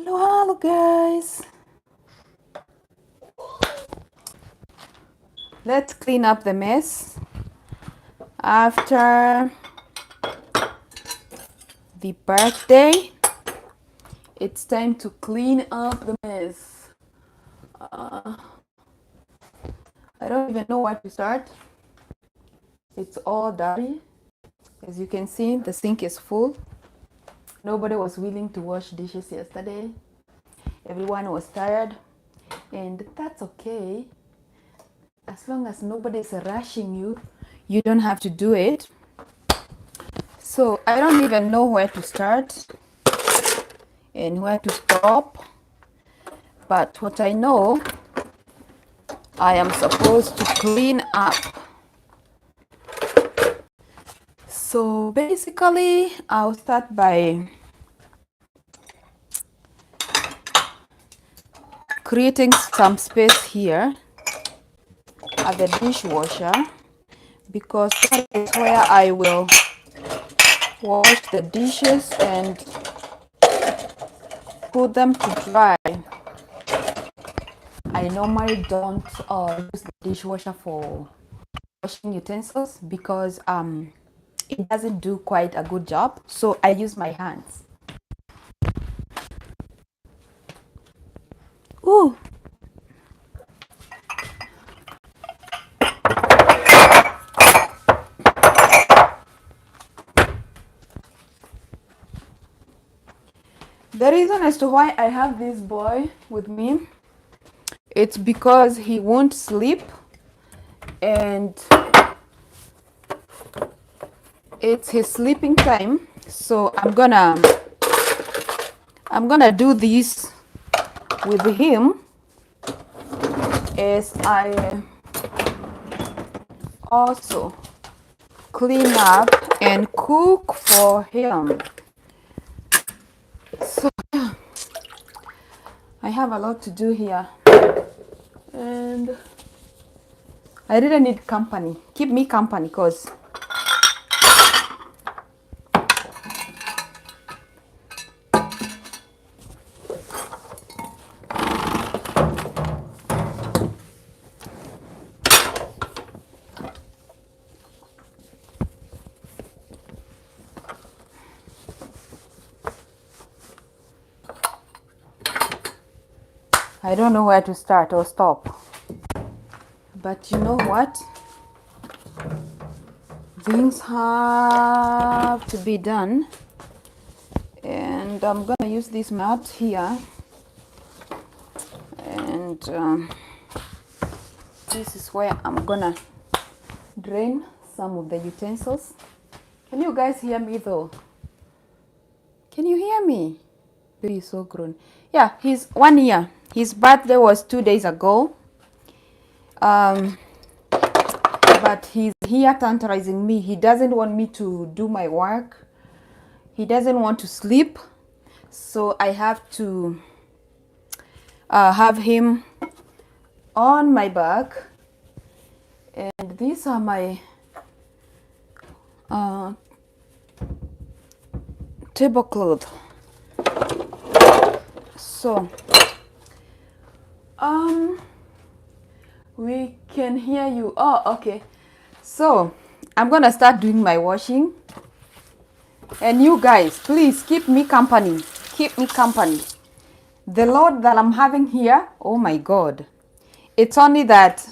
Hello guys. Let's clean up the mess after the birthday. It's time to clean up the mess. I don't even know where to start. It's all dirty. As you can see, the sink is full. Nobody was willing to wash dishes yesterday. Everyone was tired, and that's okay. As long as nobody is rushing you, you don't have to do it. So I don't even know where to start and where to stop. But what I know, I am supposed to clean up. So basically, I'll start by creating some space here at the dishwasher, because that is where I will wash the dishes and put them to dry. I normally don't use the dishwasher for washing utensils because it doesn't do quite a good job, so I use my hands. Ooh. The reason as to why I have this boy with me, it's because he won't sleep and it's his sleeping time. So I'm gonna do this with him as I also clean up and cook for him. So I have a lot to do here, and I really need company. Keep me company, because I don't know where to start or stop. But you know what? Things have to be done. And I'm gonna use this mat here. And this is where I'm gonna drain some of the utensils. Can you guys hear me though? Can you hear me? Baby is so grown. Yeah, he's 1 year. His birthday was 2 days ago. But he's here tantalizing me. He doesn't want me to do my work. He doesn't want to sleep. So I have to have him on my back. And these are my tablecloth. So we can hear you. Oh, okay. So I'm gonna start doing my washing, and you guys, please keep me company. Keep me company. The load that I'm having here, oh my God, it's only that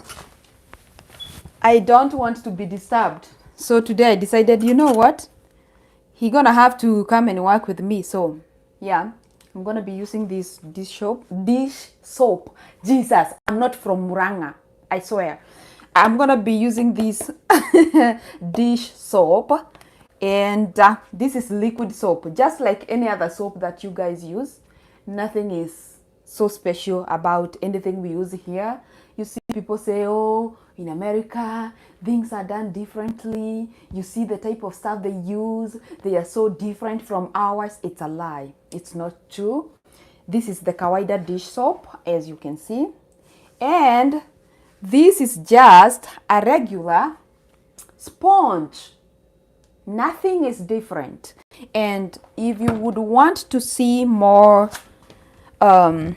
I don't want to be disturbed. So today I decided, you know what, he's gonna have to come and work with me. So yeah, I'm gonna be using this dish soap. Jesus, I'm not from Muranga, I swear. I'm gonna be using this dish soap, and this is liquid soap, just like any other soap that you guys use. Nothing is so special about anything we use here. You see people say, oh, in America things are done differently. You see the type of stuff they use, they are so different from ours. It's a lie. It's not true. This is the kawaida dish soap, as you can see, and this is just a regular sponge. Nothing is different. And if you would want to see more um,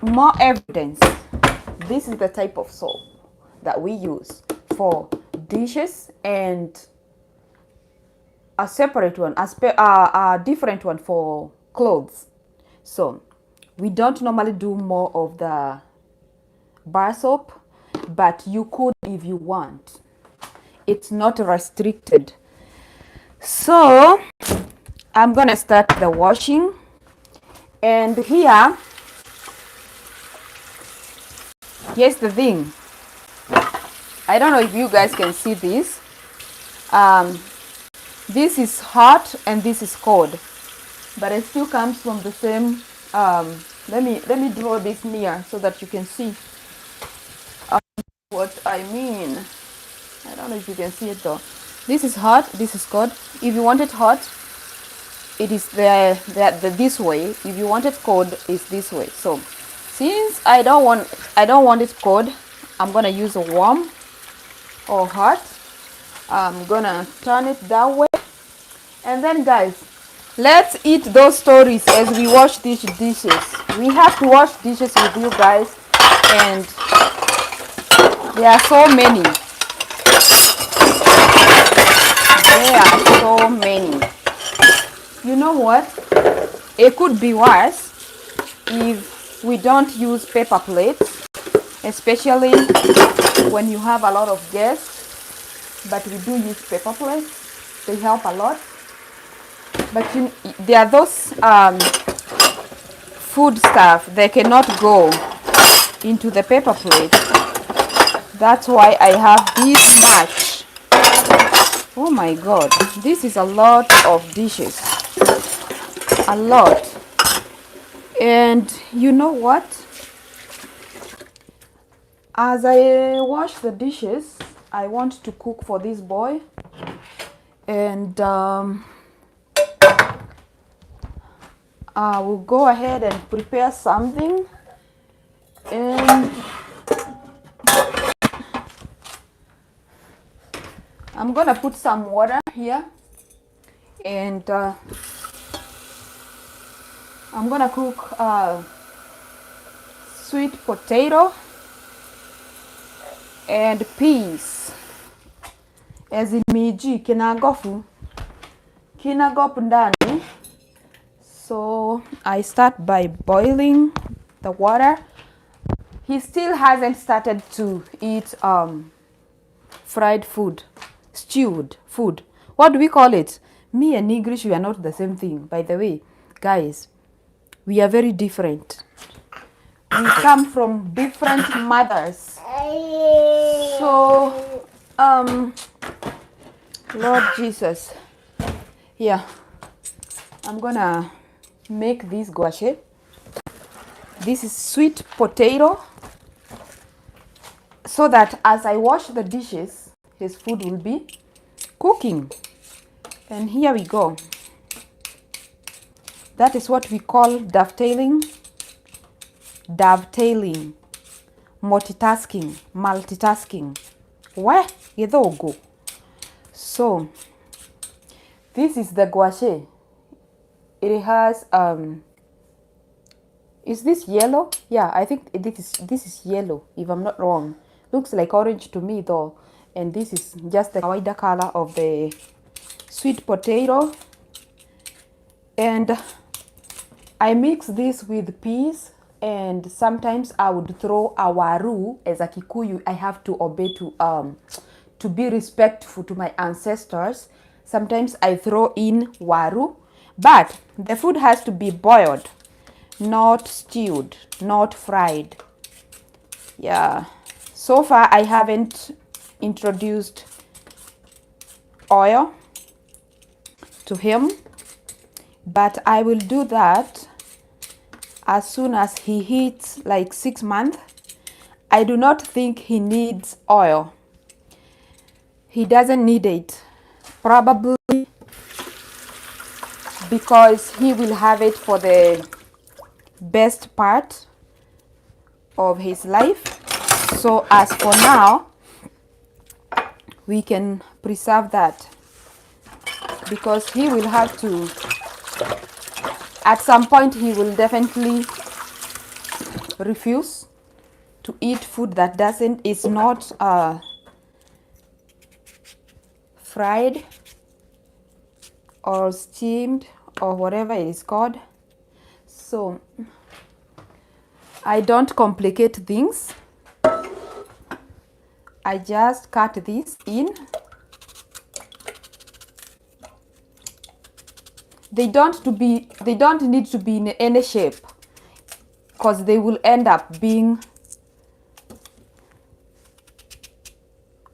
more evidence. This is the type of soap that we use for dishes, and a separate one, a different one for clothes. So we don't normally do more of the bar soap, but you could if you want. It's not restricted. So I'm gonna start the washing, and here's the thing. I don't know if you guys can see this. This is hot and this is cold, but it still comes from the same. Let me draw this near so that you can see what I mean. I don't know if you can see it though. This is hot, this is cold. If you want it hot, it is this way. If you want it cold, it's this way. So since I don't want it cold, I'm gonna use a warm or hot. I'm gonna turn it that way. And then guys, let's eat those stories as we wash these dishes. We have to wash dishes with you guys, and there are so many. There are so many. You know what? It could be worse if we don't use paper plates, especially when you have a lot of guests. But we do use paper plates. They help a lot. But there are those food stuff they cannot go into the paper plate. That's why I have this much. Oh my god, this is a lot of dishes. A lot. And you know what? As I wash the dishes, I want to cook for this boy. And I will go ahead and prepare something. And I'm gonna put some water here, and I'm gonna cook sweet potato and peas. As in miji kinagofu ndani. So I start by boiling the water. He still hasn't started to eat fried food, stewed food. What do we call it? Me and English, we are not the same thing. By the way, guys, we are very different. We come from different mothers. So, Lord Jesus. Yeah, I'm gonna make this gouache. This is sweet potato, so that as I wash the dishes, his food will be cooking. And here we go. That is what we call dovetailing, multitasking. Where go? So this is the gouache. It has is this yellow? Yeah, I think this is yellow, if I'm not wrong. Looks like orange to me though. And this is just the wider color of the sweet potato. And I mix this with peas, and sometimes I would throw a waru. As a Kikuyu, I have to obey to be respectful to my ancestors. Sometimes I throw in waru, but the food has to be boiled, not stewed, not fried. Yeah, so far I haven't introduced oil to him, but I will do that as soon as he hits like 6 months. I do not think he needs oil. He doesn't need it, probably because he will have it for the best part of his life. So as for now, we can preserve that, because he will have to at some point he will definitely refuse to eat food that is not fried or steamed or whatever it is called. So I don't complicate things. I just cut this in. They don't need to be in any shape, because they will end up being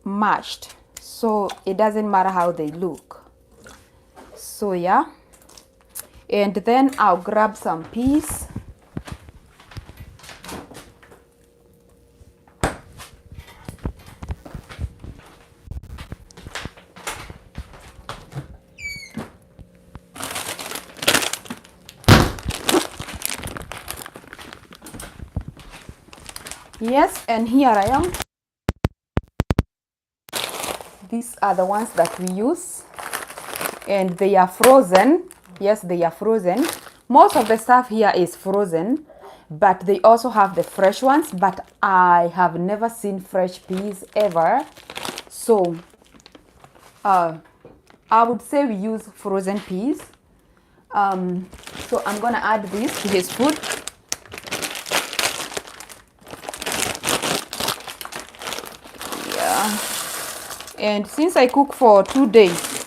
mashed. So it doesn't matter how they look. So yeah. And then I'll grab some peas. Yes, and here I am. These are the ones that we use, and they are frozen. Yes, they are frozen. Most of the stuff here is frozen, but they also have the fresh ones, but I have never seen fresh peas ever. So I would say we use frozen peas. So I'm gonna add this to his food. Yeah. And since I cook for 2 days,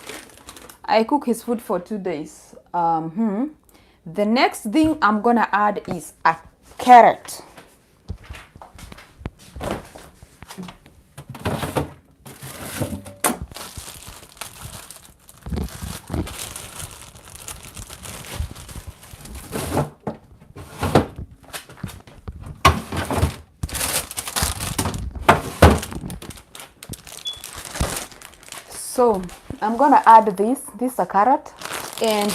I cook his food for 2 days. The next thing I'm gonna add is a carrot. So I'm gonna add this is a carrot, and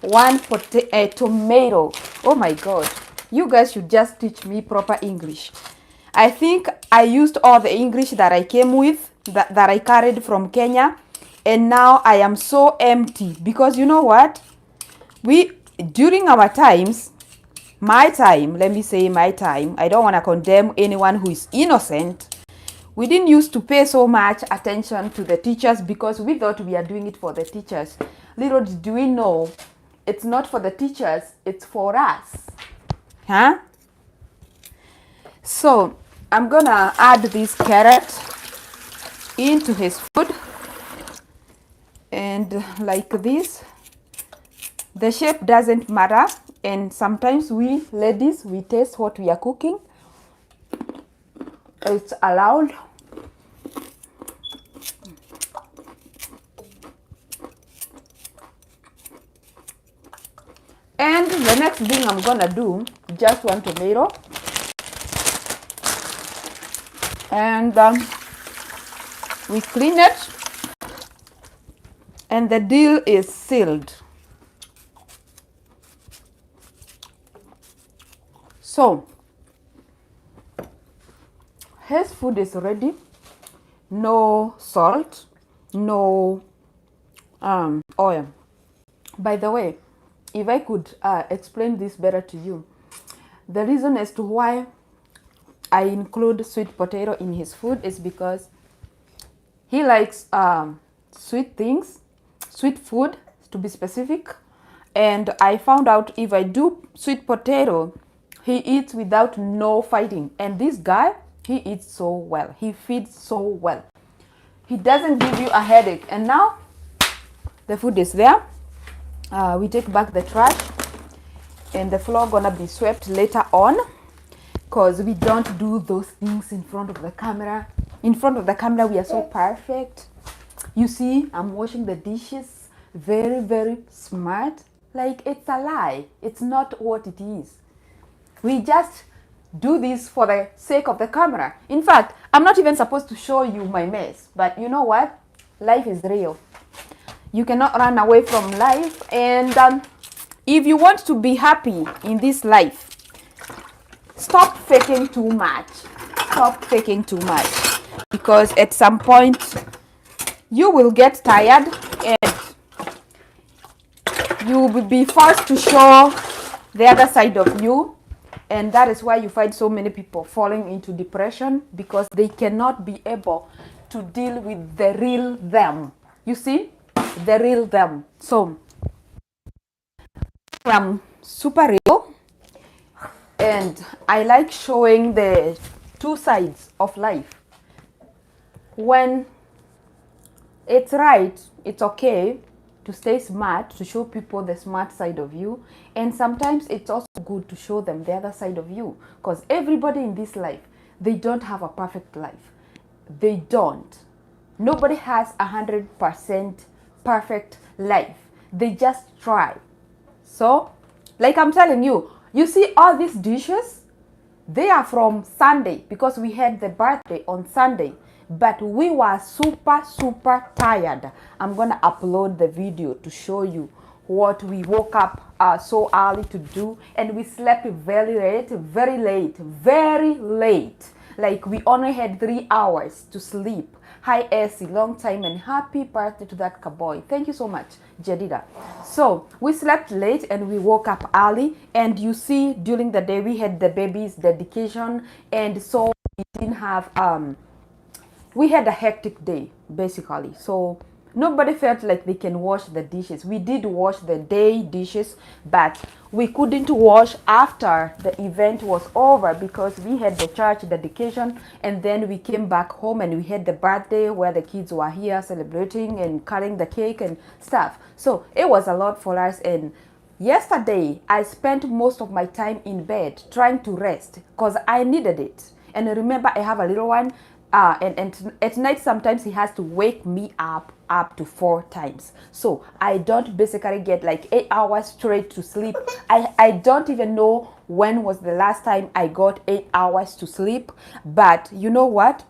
one tomato. Oh my god, you guys should just teach me proper English. I think I used all the English that I came with, that I carried from Kenya, and now I am so empty, because you know what, during our times, my time, let me say my time, I don't want to condemn anyone who is innocent. We didn't used to pay so much attention to the teachers, because we thought we are doing it for the teachers. Little did we know, it's not for the teachers, it's for us. Huh? So I'm gonna add this carrot into his food, and like this. The shape doesn't matter, and sometimes we ladies, we taste what we are cooking. It's allowed. And the next thing I'm gonna do, just one tomato, and we clean it, and the deal is sealed. So his food is ready. No salt, no oil. By the way, if I could explain this better to you, the reason as to why I include sweet potato in his food is because he likes sweet things, sweet food to be specific. And I found out if I do sweet potato, he eats without no fighting. And this guy, he eats so well. He feeds so well. He doesn't give you a headache. And now the food is there. We take back the trash, and the floor gonna be swept later on, because we don't do those things in front of the camera. In front of the camera, we are so perfect. You see, I'm washing the dishes, very, very smart. Like, it's a lie. It's not what it is. We just do this for the sake of the camera. In fact, I'm not even supposed to show you my mess, but you know what? Life is real. You cannot run away from life, and if you want to be happy in this life, stop faking too much. Stop faking too much, because at some point you will get tired, and you will be forced to show the other side of you. And that is why you find so many people falling into depression, because they cannot be able to deal with the real them. You see? The real them. So, I'm super real, and I like showing the two sides of life. When it's right, it's okay to stay smart, to show people the smart side of you. And sometimes it's also good to show them the other side of you, because everybody in this life, they don't have a perfect life. They don't. Nobody has 100% perfect life. They just try. So, like I'm telling you, you see all these dishes, they are from Sunday, because we had the birthday on Sunday. But we were super tired. I'm gonna upload the video to show you what we woke up so early to do, and we slept very late. Like we only had 3 hours to sleep. Hi Essie, long time, and happy birthday to that cowboy. Thank you so much, Jedida. So we slept late and we woke up early, and you see during the day we had the baby's dedication, and so we didn't have we had a hectic day basically. So nobody felt like they can wash the dishes. We did wash the day dishes, but we couldn't wash after the event was over, because we had the church dedication, and then we came back home and we had the birthday where the kids were here celebrating and cutting the cake and stuff. So it was a lot for us. And yesterday I spent most of my time in bed trying to rest, because I needed it. And remember, I have a little one. And at night sometimes he has to wake me up to 4 times. So I don't basically get like 8 hours straight to sleep. I don't even know when was the last time I got 8 hours to sleep. But you know what?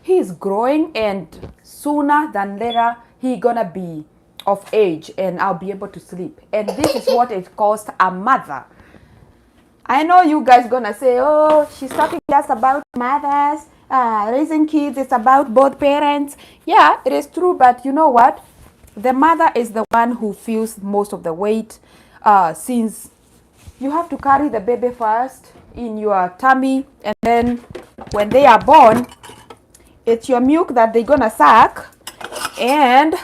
He's growing, and sooner than later he gonna be of age and I'll be able to sleep. And this is what it costs a mother. I know you guys gonna say, oh, she's talking just about mothers. Raising kids, it's about both parents. Yeah, it is true, but you know what? The mother is the one who feels most of the weight, since you have to carry the baby first in your tummy, and then when they are born, it's your milk that they're gonna suck, and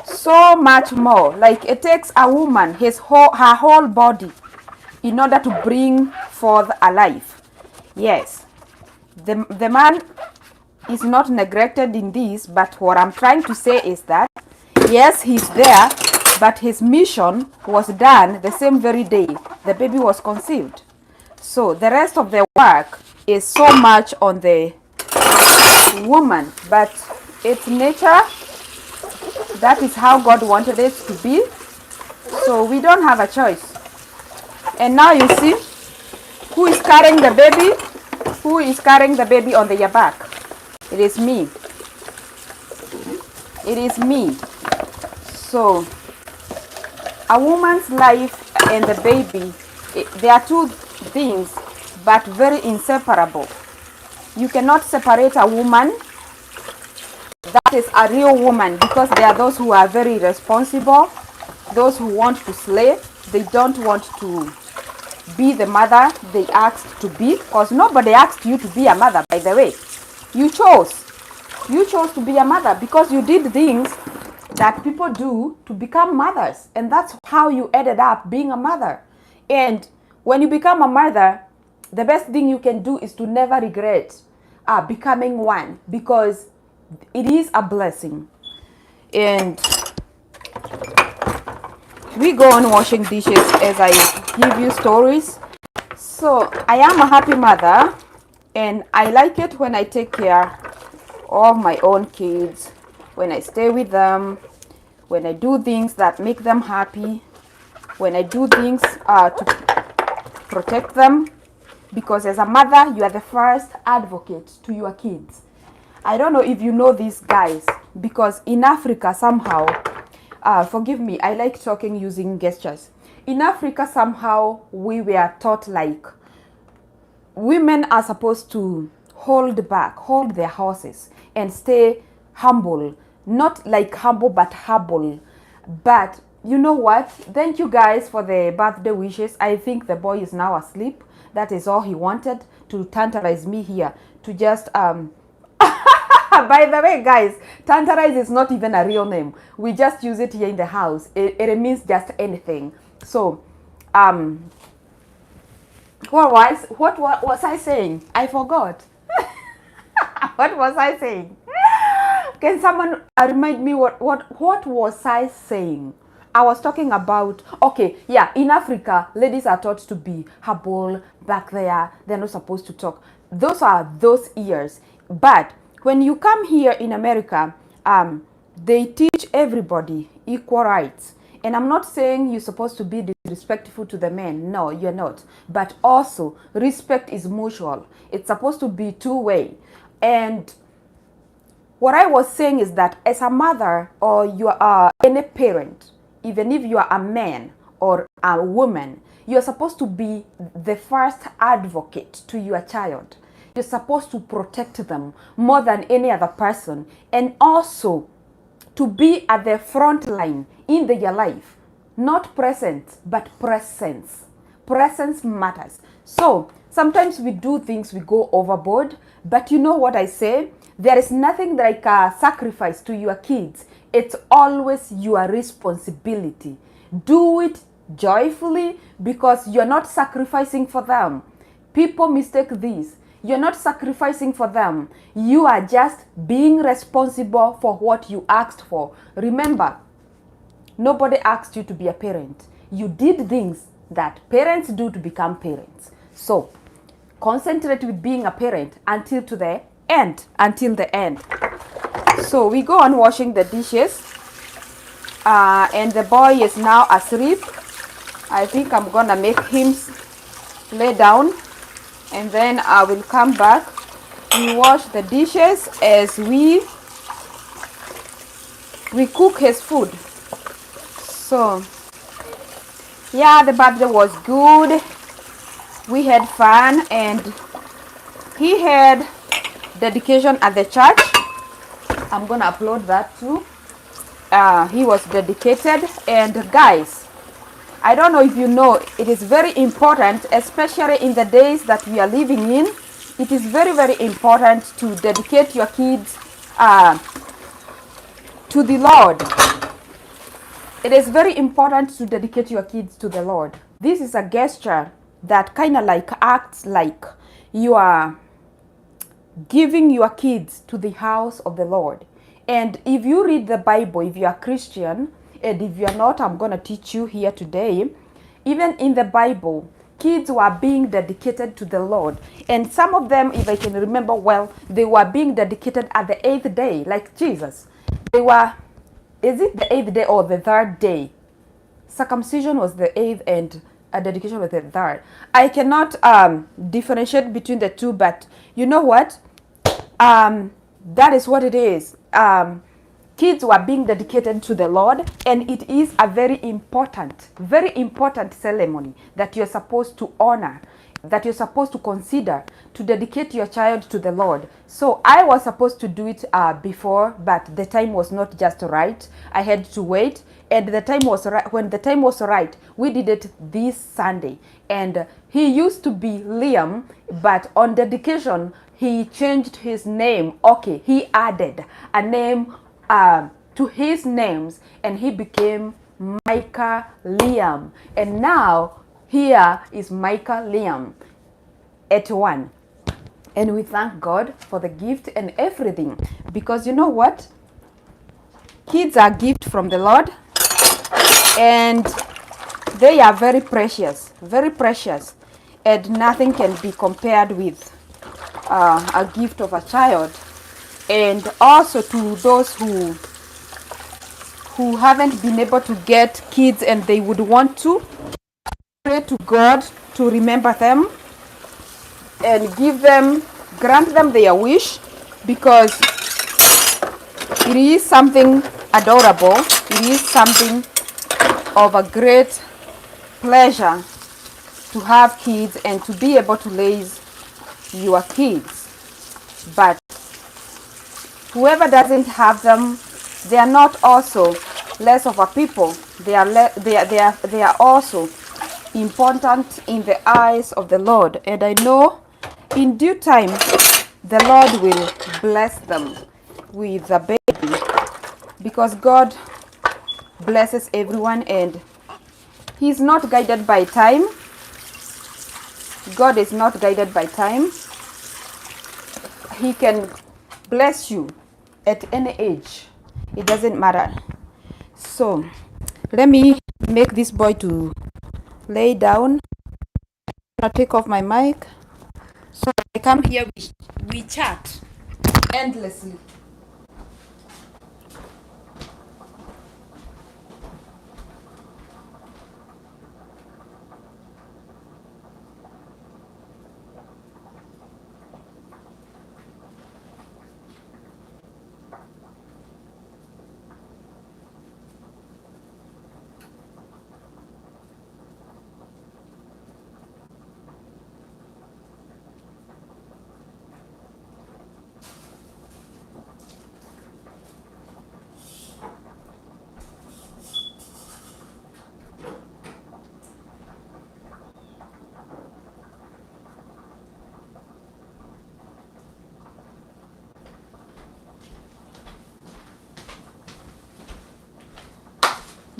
so much more. Like it takes a woman her whole body in order to bring forth a life. Yes. The man is not neglected in this, but what I'm trying to say is that, yes, he's there, but his mission was done the same very day the baby was conceived. So the rest of the work is so much on the woman, but it's nature. That is how God wanted it to be. So we don't have a choice. And now you see, who is carrying the baby? Who is carrying the baby on their back? It is me. It is me. So, a woman's life and the baby, they are two things, but very inseparable. You cannot separate a woman that is a real woman, because there are those who are very responsible, those who want to slay. They don't want to be the mother they asked to be, because nobody asked you to be a mother, by the way. You chose to be a mother because you did things that people do to become mothers, and that's how you ended up being a mother. And when you become a mother, the best thing you can do is to never regret becoming one, because it is a blessing. And we go on washing dishes as I give you stories. So I am a happy mother, and I like it when I take care of my own kids, when I stay with them, when I do things that make them happy, when I do things to protect them, because as a mother, you are the first advocate to your kids. I don't know if you know these guys, because in Africa somehow, forgive me, I like talking using gestures. In Africa, somehow, we were taught like women are supposed to hold back, hold their horses, and stay humble. Not like humble, but humble. But you know what? Thank you guys for the birthday wishes. I think the boy is now asleep. That is all he wanted, to tantalize me here. To just by the way, guys, tantalize is not even a real name. We just use it here in the house. It means just anything. So, what was I saying? I forgot. What was I saying? Can someone remind me what was I saying? I was talking about, okay, yeah, in Africa, ladies are taught to be humble, back there, they're not supposed to talk. Those are those years. But when you come here in America, they teach everybody equal rights. And I'm not saying you're supposed to be disrespectful to the men. No, you're not. But also, respect is mutual. It's supposed to be two-way. And what I was saying is that as a mother, or you are any parent, even if you are a man or a woman, you're supposed to be the first advocate to your child. You're supposed to protect them more than any other person, and also to be at the front line in their life. Not present, but presence. Presence matters. So sometimes we do things, we go overboard, but you know what I say? There is nothing like a sacrifice to your kids. It's always your responsibility. Do it joyfully, because you're not sacrificing for them. People mistake this. You're not sacrificing for them. You are just being responsible for what you asked for. Remember, nobody asked you to be a parent. You did things that parents do to become parents. So concentrate with being a parent until the end. So we go on washing the dishes, and the boy is now asleep. I think I'm gonna make him lay down, and then I will come back. We wash the dishes as we cook his food. So yeah, the birthday was good. We had fun, and he had dedication at the church. I'm gonna upload that too. He was dedicated. And guys, I don't know if you know, it is very important, especially in the days that we are living in. It is very, very important to dedicate your kids to the Lord. It is very important to dedicate your kids to the Lord. This is a gesture that kind of like acts like you are giving your kids to the house of the Lord. And if you read the Bible, if you are Christian, and if you are not, I'm going to teach you here today. Even in the Bible, kids were being dedicated to the Lord. And some of them, if I can remember well, they were being dedicated at the 8th day, like Jesus. They were, is it the 8th day or the 3rd day? Circumcision was the 8th and a dedication was the 3rd. I cannot differentiate between the two, but you know what? That is what it is. Kids were being dedicated to the Lord, and it is a very important ceremony that you're supposed to honor, that you're supposed to consider, to dedicate your child to the Lord. So I was supposed to do it before, but the time was not just right. I had to wait, and the time was right. When the time was right, we did it this Sunday. And he used to be Liam, but on dedication, he changed his name. Okay, he added a name to his names, and he became Micah Liam. And now here is Micah Liam at 1. And we thank God for the gift and everything, because you know what? Kids are a gift from the Lord, and they are very precious, and nothing can be compared with a gift of a child. And also to those who haven't been able to get kids and they would want to, pray to God to remember them and grant them their wish, because it is something adorable. It is something of a great pleasure to have kids and to be able to raise your kids. But whoever doesn't have them, they are not also less of a people. They are also important in the eyes of the Lord, and I know in due time the Lord will bless them with a baby, because God blesses everyone and He's not guided by time. God is not guided by time. He can bless you at any age. It doesn't matter. So let me make this boy to lay down. I'm gonna take off my mic. So I come here, we chat endlessly.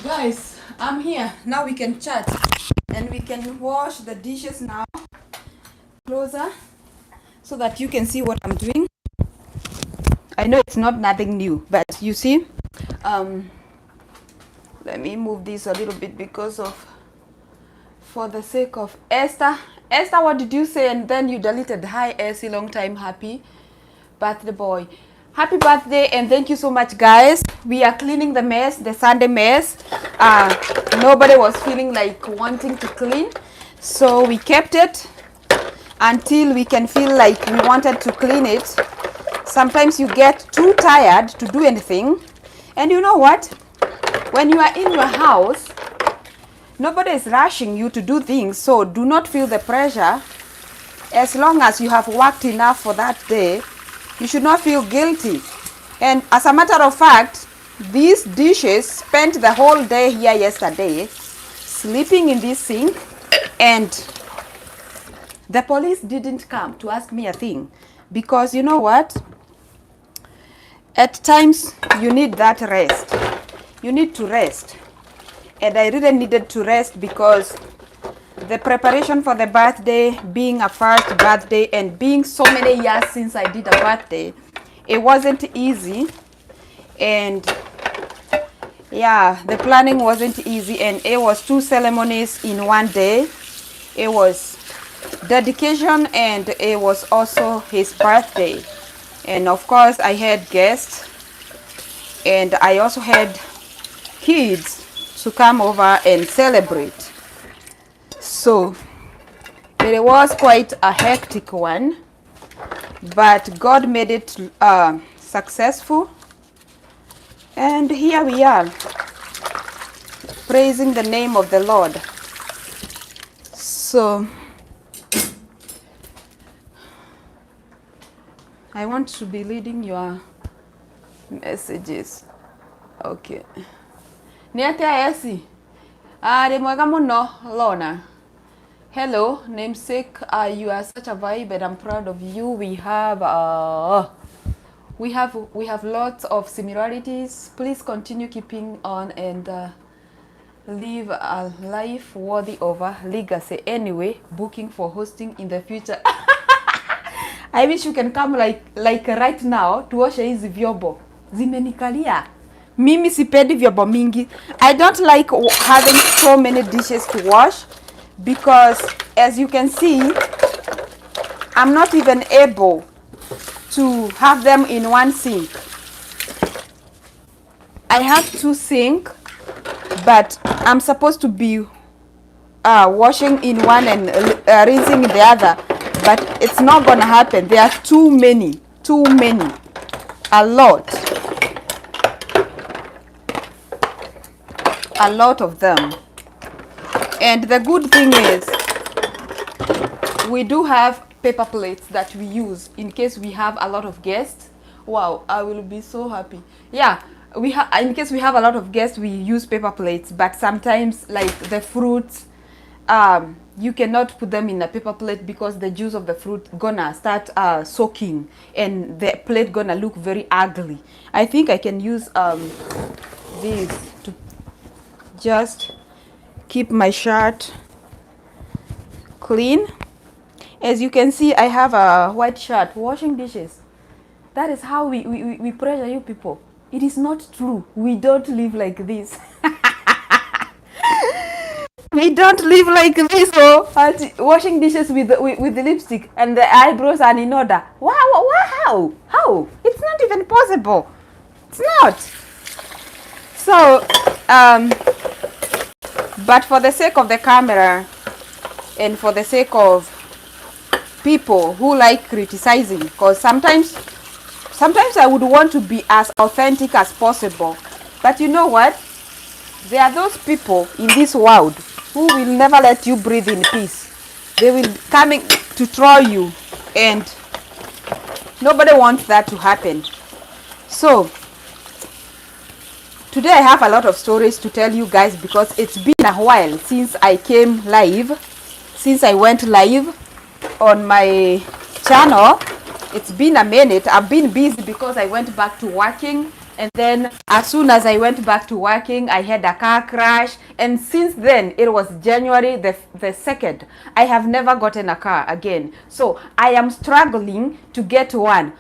Guys, I'm here. Now we can chat and we can wash the dishes now closer so that you can see what I'm doing. I know it's not nothing new, but you see, let me move this a little bit because of, for the sake of Esther. Esther, what did you say? And then you deleted. Hi, Essie, long time, happy birthday boy. Happy birthday and thank you so much, guys. We are cleaning the mess, the Sunday mess. Nobody was feeling like wanting to clean, so we kept it until we can feel like we wanted to clean it. Sometimes you get too tired to do anything, and you know what, when you are in your house, nobody is rushing you to do things, so do not feel the pressure. As long as you have worked enough for that day, you should not feel guilty. And as a matter of fact, these dishes spent the whole day here yesterday, sleeping in this sink, and the police didn't come to ask me a thing. Because you know what? At times, you need that rest. You need to rest. And I really needed to rest because the preparation for the birthday, being a first birthday and being so many years since I did a birthday, it wasn't easy. And yeah, the planning wasn't easy, and it was 2 ceremonies in one day. It was dedication and it was also his birthday. And of course I had guests, and I also had kids to come over and celebrate. So it was quite a hectic one, but God made it successful, and here we are praising the name of the Lord. So I want to be leading your messages. Okay. Niate Esi. Ari mwega muno Lona. Hello, namesake. You are such a vibe, and I'm proud of you. We have lots of similarities. Please continue keeping on and live a life worthy of a legacy. Anyway, booking for hosting in the future. I wish you can come like right now tuoshe hizi vyombo. Zimenikalia. Mimi sipendi vyombo mingi. I don't like having so many dishes to wash because, as you can see, I'm not even able to have them in one sink. I have 2 sinks, but I'm supposed to be washing in one and rinsing in the other, but it's not gonna happen. There are too many, a lot of them. And the good thing is we do have paper plates that we use in case we have a lot of guests. Wow, I will be so happy. Yeah, we have, in case we have a lot of guests, we use paper plates, but sometimes like the fruits, you cannot put them in a paper plate because the juice of the fruit gonna start soaking and the plate gonna look very ugly. I think I can use this to just keep my shirt clean. As you can see, I have a white shirt washing dishes. That is how we pressure you people. It is not true. We don't live like this. We don't live like this, oh. Washing dishes with the lipstick and the eyebrows are in order. Wow, how? It's not even possible. It's not. So, but for the sake of the camera and for the sake of people who like criticizing, because sometimes I would want to be as authentic as possible, but you know what, there are those people in this world who will never let you breathe in peace. They will coming to throw you, and nobody wants that to happen. So today I have a lot of stories to tell you guys, because it's been a while since I came live, since I went live on my channel. It's been a minute. I've been busy because I went back to working, and then as soon as I went back to working, I had a car crash, and since then, it was January the 2nd, I have never gotten a car again. So I am struggling to get one.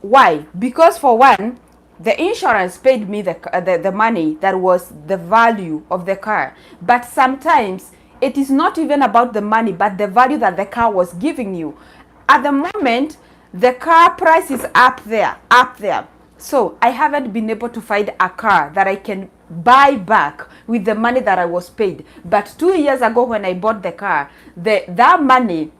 Why? Because for one, the insurance paid me the money that was the value of the car, but sometimes it is not even about the money, but the value that the car was giving you. At the moment, the car price is up there. So I haven't been able to find a car that I can buy back with the money that I was paid. But 2 years ago when I bought the car, that money,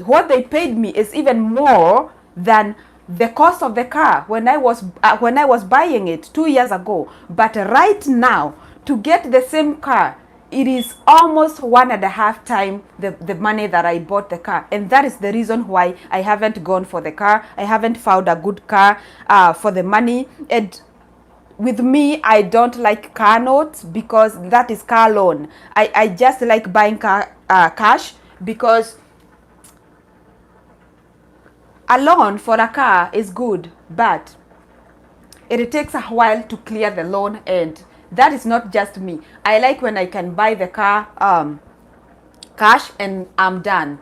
what they paid me is even more than the cost of the car when I was buying it 2 years ago. But right now, to get the same car, it is almost 1.5 times the money that I bought the car. And that is the reason why I haven't gone for the car. I haven't found a good car for the money. And with me, I don't like car notes because that is car loan. I just like buying car cash, because a loan for a car is good, but it takes a while to clear the loan, and that is not just me. I like when I can buy the car cash and I'm done.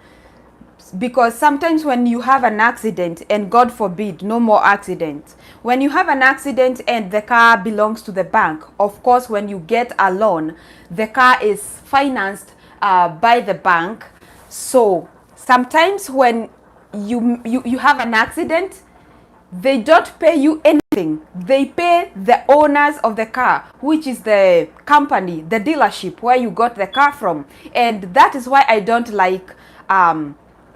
Because sometimes when you have an accident, and God forbid, no more accidents. When you have an accident and the car belongs to the bank, of course, when you get a loan, the car is financed by the bank. So sometimes when you have an accident, they don't pay you anything. They pay the owners of the car, which is the company, the dealership where you got the car from. And that is why I don't like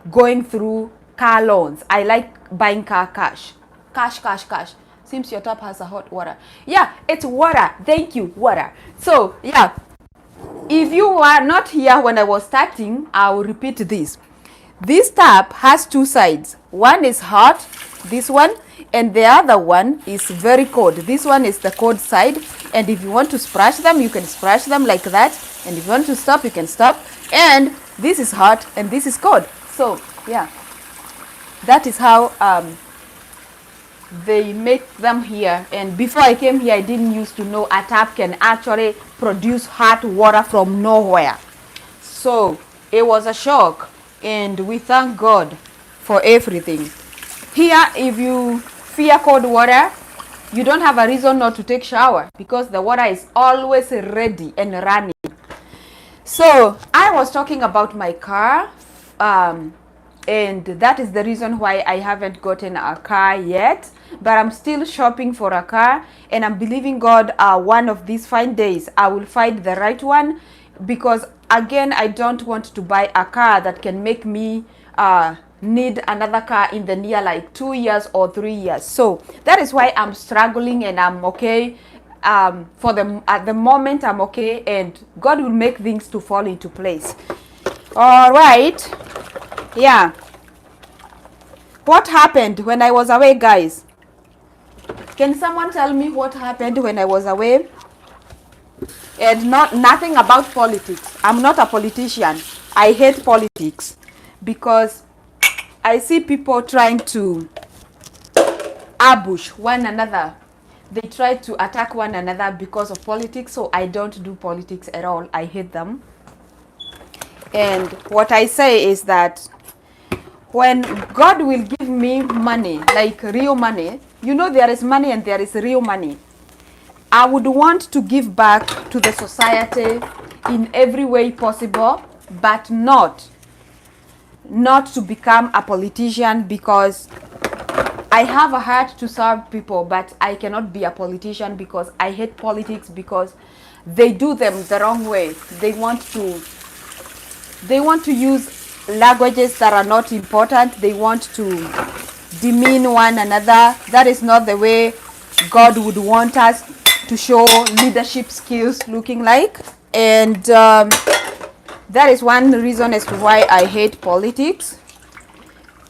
going through car loans. I like buying car cash. Cash. Seems your tap has a hot water. Yeah, it's water. Thank you, water. So yeah, if you were not here when I was starting, I will repeat this. This tap has two sides. One is hot, this one, and the other one is very cold. This one is the cold side, and if you want to splash them, you can splash them like that, and if you want to stop, you can stop. And this is hot and this is cold. So yeah, that is how they make them here. And before I came here, I didn't used to know a tap can actually produce hot water from nowhere. So it was a shock, and we thank God for everything. Here, if you fear cold water, you don't have a reason not to take shower, because the water is always ready and running. So I was talking about my car, and that is the reason why I haven't gotten a car yet, but I'm still shopping for a car, and I'm believing God one of these fine days I will find the right one, because again, I don't want to buy a car that can make me need another car in the near like 2 years or 3 years. So that is why I'm struggling, and I'm okay. At the moment I'm okay, and God will make things to fall into place. All right. Yeah. What happened when I was away, guys? Can someone tell me what happened when I was away? And nothing about politics. I'm not a politician. I hate politics because I see people trying to ambush one another. They try to attack one another because of politics. So I don't do politics at all. I hate them. And what I say is that when God will give me money, like real money, you know, there is money and there is real money. I would want to give back to the society in every way possible, but not to become a politician, because I have a heart to serve people, but I cannot be a politician because I hate politics, because they do them the wrong way. They want to use languages that are not important. They want to demean one another. That is not the way God would want us to show leadership skills looking like. And that is one reason as to why I hate politics.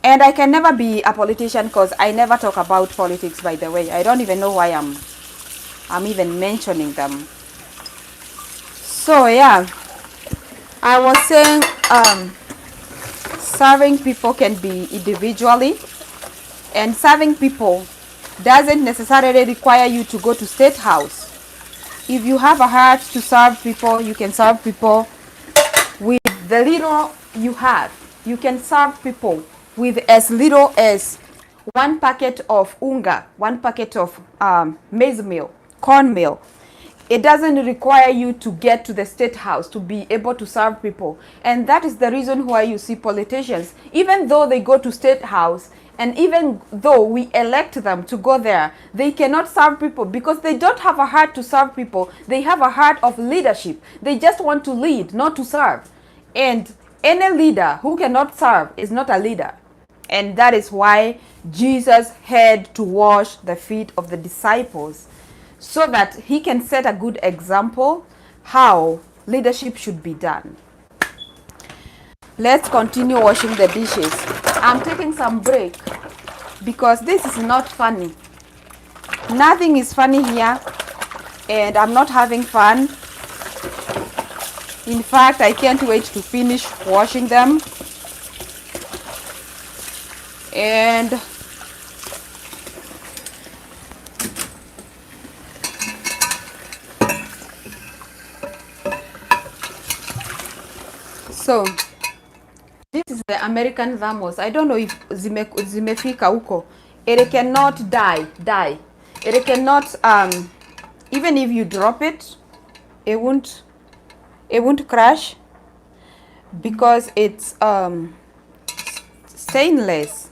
And I can never be a politician because I never talk about politics, by the way. I don't even know why I'm even mentioning them. So yeah, I was saying serving people can be individually, and serving people doesn't necessarily require you to go to State House. If you have a heart to serve people, you can serve people with the little you have. You can serve people with as little as 1 packet of unga, 1 packet of maize meal, cornmeal. It doesn't require you to get to the State House to be able to serve people. And that is the reason why you see politicians, even though they go to State House, and even though we elect them to go there, they cannot serve people because they don't have a heart to serve people. They have a heart of leadership. They just want to lead, not to serve. And any leader who cannot serve is not a leader. And that is why Jesus had to wash the feet of the disciples, so that he can set a good example how leadership should be done. Let's continue washing the dishes. I'm taking some break because this is not funny. Nothing is funny here, and I'm not having fun. In fact, I can't wait to finish washing them. And so this is the American thermos. I don't know if zimefika huko. It cannot die. It cannot even if you drop it, it won't crash because it's stainless.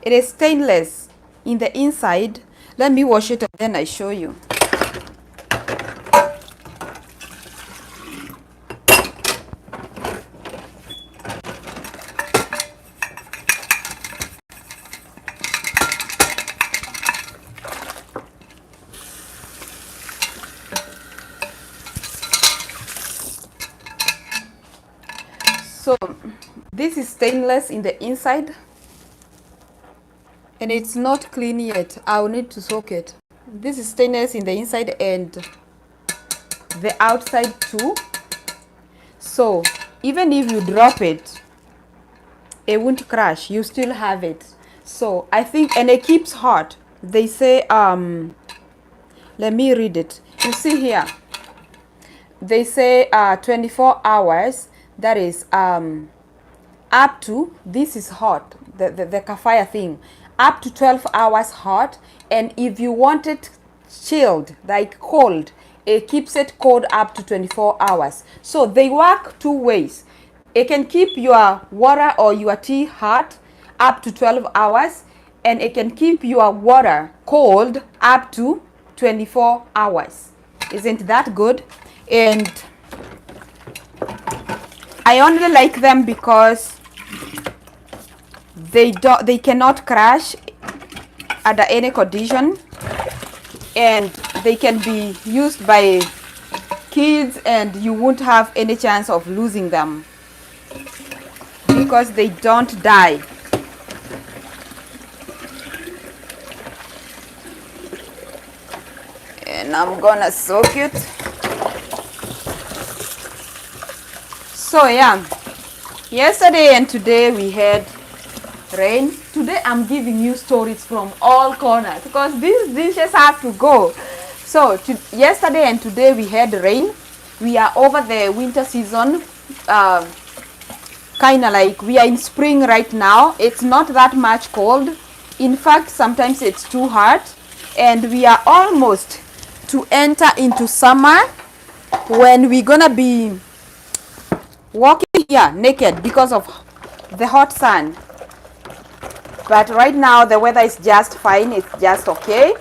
It is stainless in the inside. Let me wash it and then I show you. So this is stainless in the inside, and it's not clean yet. I'll need to soak it. This is stainless in the inside and the outside too. So even if you drop it, it won't crash. You still have it. So I think, and it keeps hot. They say let me read it. You see here, they say 24 hours. That is up to, this is hot, the kafaya thing, up to 12 hours hot. And if you want it chilled, like cold, it keeps it cold up to 24 hours. So they work two ways. It can keep your water or your tea hot up to 12 hours, and it can keep your water cold up to 24 hours. Isn't that good? And I only like them because they cannot crash under any condition, and they can be used by kids, and you won't have any chance of losing them because they don't die. and I'm gonna soak it. So yeah, yesterday and today we had rain. Today I'm giving you stories from all corners because these dishes have to go. So yesterday and today we had rain. We are over the winter season. Kind of like we are in spring right now. It's not that much cold. In fact, sometimes it's too hot, and we are almost to enter into summer when we're gonna be walking here naked because of the hot sun. But right now the weather is just fine. It's just okay.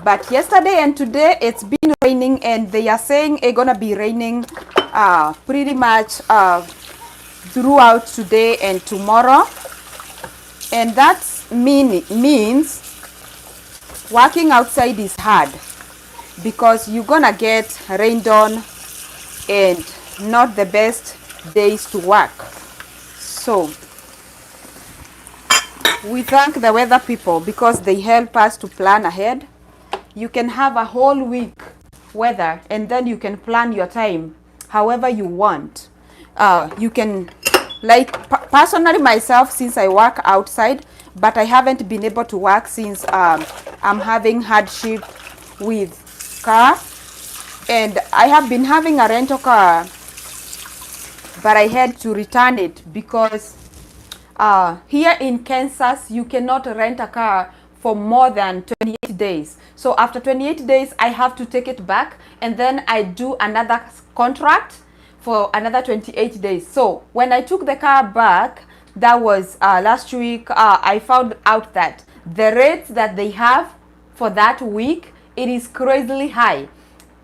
But yesterday and today it's been raining, and they are saying it's gonna be raining pretty much throughout today and tomorrow, and that means working outside is hard because you're gonna get rained on and not the best days to work. So we thank the weather people because they help us to plan ahead. You can have a whole week weather, and then you can plan your time however you want. You can, like personally myself, since I work outside, but I haven't been able to work since I'm having hardship with car, and I have been having a rental car, but I had to return it because here in Kansas you cannot rent a car for more than 28 days. So after 28 days I have to take it back, and then I do another contract for another 28 days. So when I took the car back, that was last week, I found out that the rates that they have for that week, it is crazily high,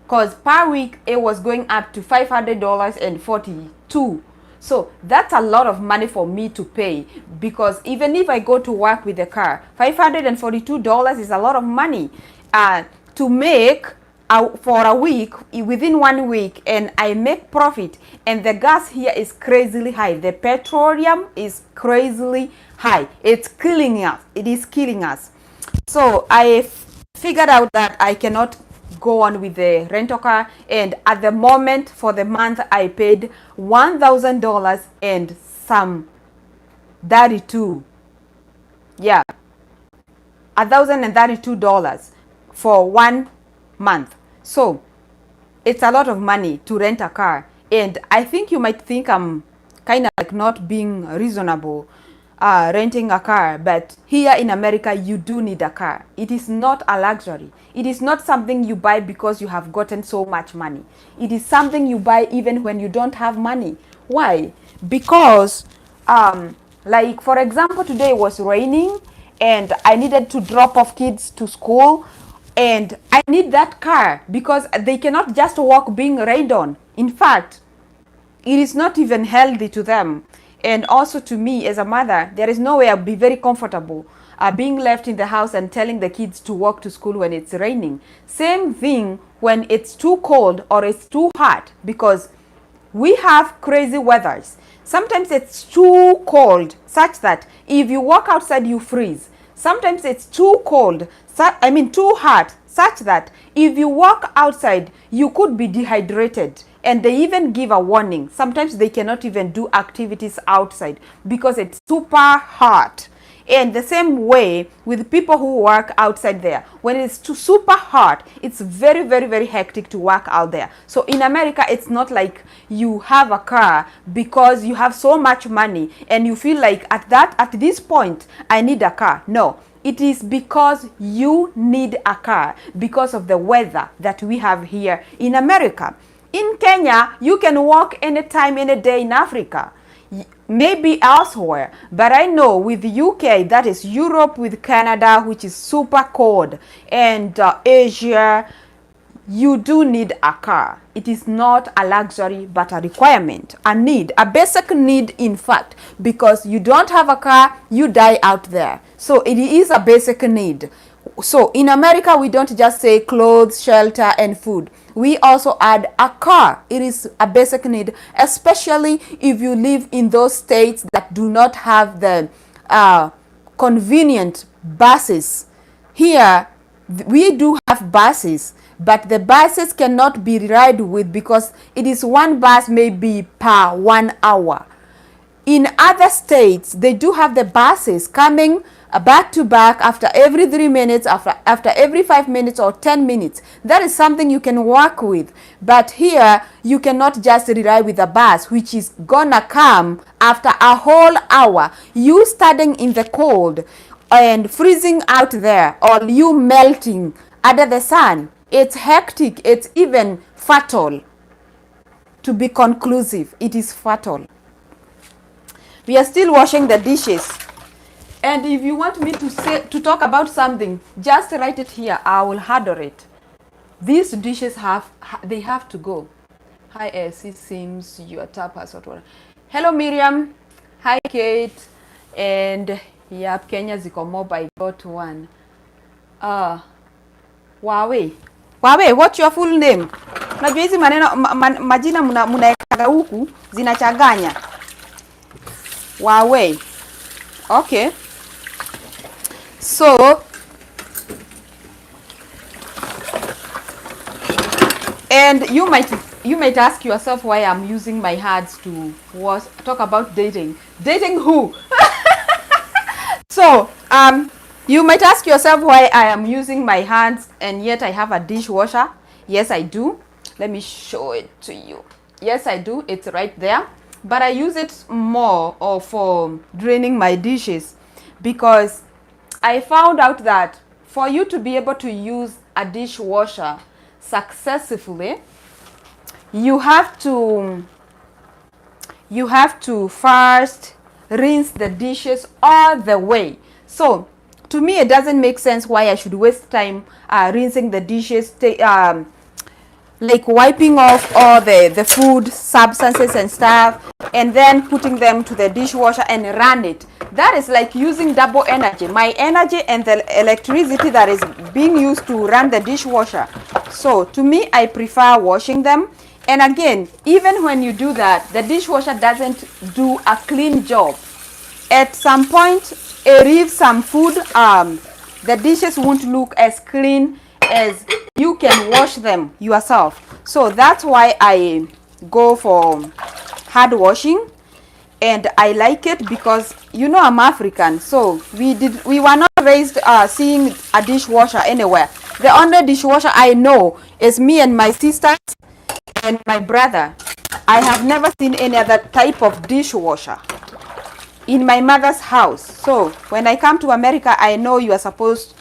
because per week it was going up to $500.42. So that's a lot of money for me to pay, because even if I go to work with the car, $542 is a lot of money to make for a week, within 1 week, and I make profit. And the gas here is crazily high. The petroleum is crazily high. It's killing us. It is killing us. So I figured out that I cannot go on with the rental car, and at the moment for the month I paid $1,000 and some 32, yeah, $1,032 for 1 month. So it's a lot of money to rent a car, and I think you might think I'm kind of like not being reasonable renting a car, but here in America you do need a car. It is not a luxury. It is not something you buy because you have gotten so much money. It is something you buy even when you don't have money. Why? Because like for example, today it was raining and I needed to drop off kids to school, and I need that car because they cannot just walk being rained on. In fact, it is not even healthy to them. And also to me as a mother, there is no way I'll be very comfortable being left in the house and telling the kids to walk to school when it's raining. Same thing when it's too cold or it's too hot, because we have crazy weathers. Sometimes it's too cold such that if you walk outside you freeze. Sometimes it's too cold, too hot, such that if you walk outside you could be dehydrated. And they even give a warning. Sometimes they cannot even do activities outside because it's super hot. And the same way with people who work outside there. When it's too super hot, it's very, very, very hectic to work out there. So in America, it's not like you have a car because you have so much money and you feel like at this point, I need a car. No. It is because you need a car because of the weather that we have here in America. In Kenya, you can walk anytime, any day. In Africa, maybe elsewhere. But I know with the UK, that is Europe, with Canada, which is super cold, and Asia, you do need a car. It is not a luxury, but a requirement, a need, a basic need, in fact, because you don't have a car, you die out there. So it is a basic need. So in America, we don't just say clothes, shelter, and food. We also add a car. It is a basic need, especially if you live in those states that do not have the convenient buses. Here, We do have buses, but the buses cannot be relied with because it is one bus maybe per 1 hour. In other states, they do have the buses coming back to back after every 3 minutes, after every 5 minutes or 10 minutes. That is something you can work with. But here, you cannot just rely with a bus, which is gonna come after a whole hour. You standing in the cold and freezing out there, or you melting under the sun. It's hectic. It's even fatal. To be conclusive, it is fatal. We are still washing the dishes. And if you want me to talk about something, just write it here. I will handle it. These dishes have to go. Hi, S. It seems your tap has hot water. Hello, Miriam. Hi, Kate. And yep, Kenya ziko mobile. Got one. Wawe, what's your full name? Najua hizi maneno majina mnaekaga huku zinachanganya. Wawe. Okay. So, and you might ask yourself why I'm using my hands to talk about dating. Dating who? So, you might ask yourself why I am using my hands and yet I have a dishwasher. Yes, I do. Let me show it to you. Yes, I do. It's right there. But I use it more for draining my dishes because I found out that for you to be able to use a dishwasher successfully, you have to first rinse the dishes all the way. So to me, it doesn't make sense why I should waste time rinsing the dishes, like wiping off all the food substances and stuff, and then putting them to the dishwasher and run it. That is like using double energy, my energy and the electricity that is being used to run the dishwasher. So to me, I prefer washing them. And again, even when you do that, the dishwasher doesn't do a clean job. At some point, if some food, the dishes won't look as clean as you can wash them yourself. So that's why I go for hand washing, and I like it because I'm African, so we were not raised seeing a dishwasher anywhere. The only dishwasher I know is me and my sisters and my brother. I have never seen any other type of dishwasher in my mother's house. So when I come to America, I know you are supposed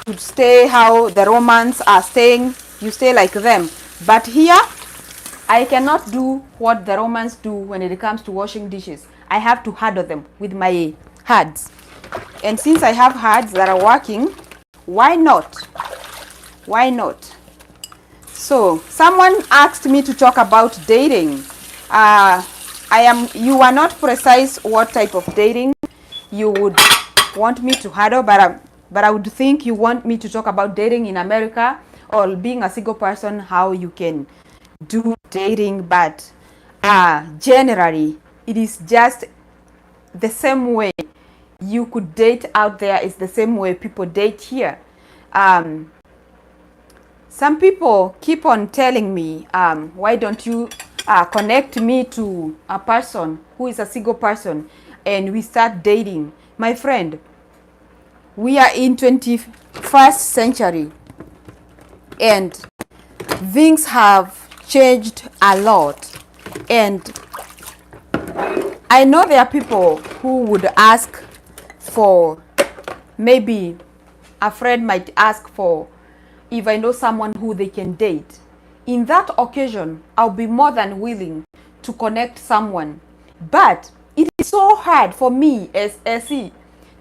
to stay how the Romans are staying. You stay like them. But here, I cannot do what the Romans do when it comes to washing dishes. I have to handle them with my hands. And since I have hands that are working, why not? Why not? So, someone asked me to talk about dating. You are not precise what type of dating you would want me to handle, but I would think you want me to talk about dating in America or being a single person, how you can do dating. But generally, it is just the same way you could date out there is the same way people date here. Some people keep on telling me, why don't you connect me to a person who is a single person and we start dating? My friend, we are in 21st century and things have changed a lot. And I know there are people who would ask for, maybe a friend might ask for, if I know someone who they can date. In that occasion, I'll be more than willing to connect someone. But it is so hard for me as SE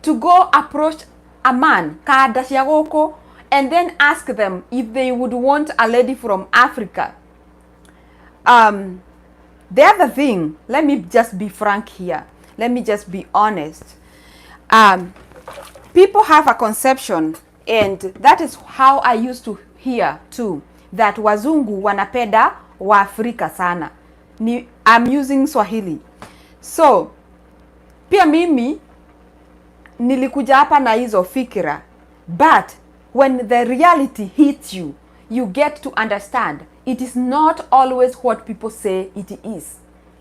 to go approach a man, and then ask them if they would want a lady from Africa. The other thing, let me just be frank here. Let me just be honest. People have a conception, and that is how I used to hear too, that wazungu wanapenda wa Afrika sana. I'm using Swahili. So, pia mimi nilikuja hapa na hizo fikira. But when the reality hits you, you get to understand it is not always what people say it is.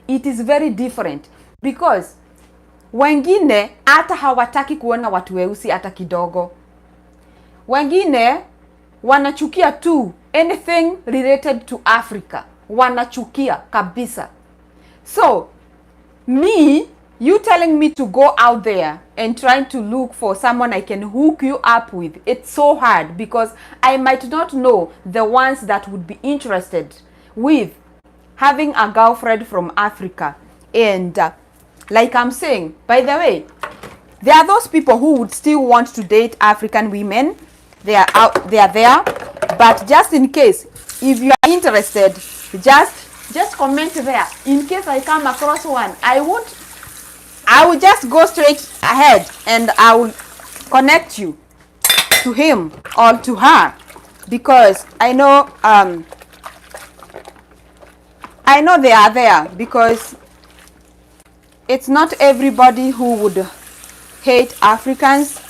It is very different, because wengine hata hawataki kuona watu weusi hata kidogo. Wengine wanachukia tu anything related to Africa. Wanachukia kabisa. So, you telling me to go out there and trying to look for someone I can hook you up with, it's so hard, because I might not know the ones that would be interested with having a girlfriend from Africa. And like I'm saying, by the way, there are those people who would still want to date African women. They are there. But just in case, if you are interested, just comment there. In case I come across one, I will just go straight ahead and I will connect you to him or to her, because I know they are there, because it's not everybody who would hate Africans,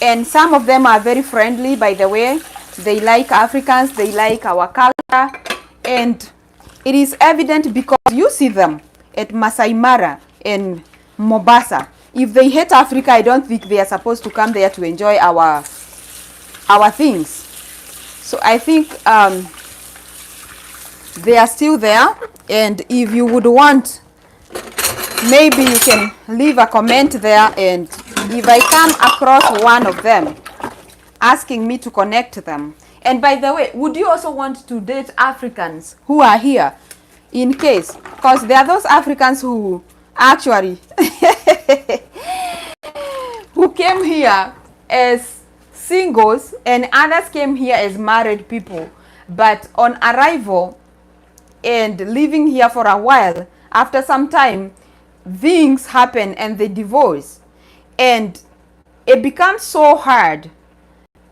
and some of them are very friendly, by the way. They like Africans, they like our culture, and it is evident because you see them at Masai Mara and Mombasa. If they hate Africa, I don't think they are supposed to come there to enjoy our things. So I think they are still there, and if you would want, maybe you can leave a comment there, and if I come across one of them asking me to connect them. And by the way, would you also want to date Africans who are here? In case, because there are those Africans who actually who came here as singles, and others came here as married people, but on arrival and living here for a while, after some time things happen and they divorce, and it becomes so hard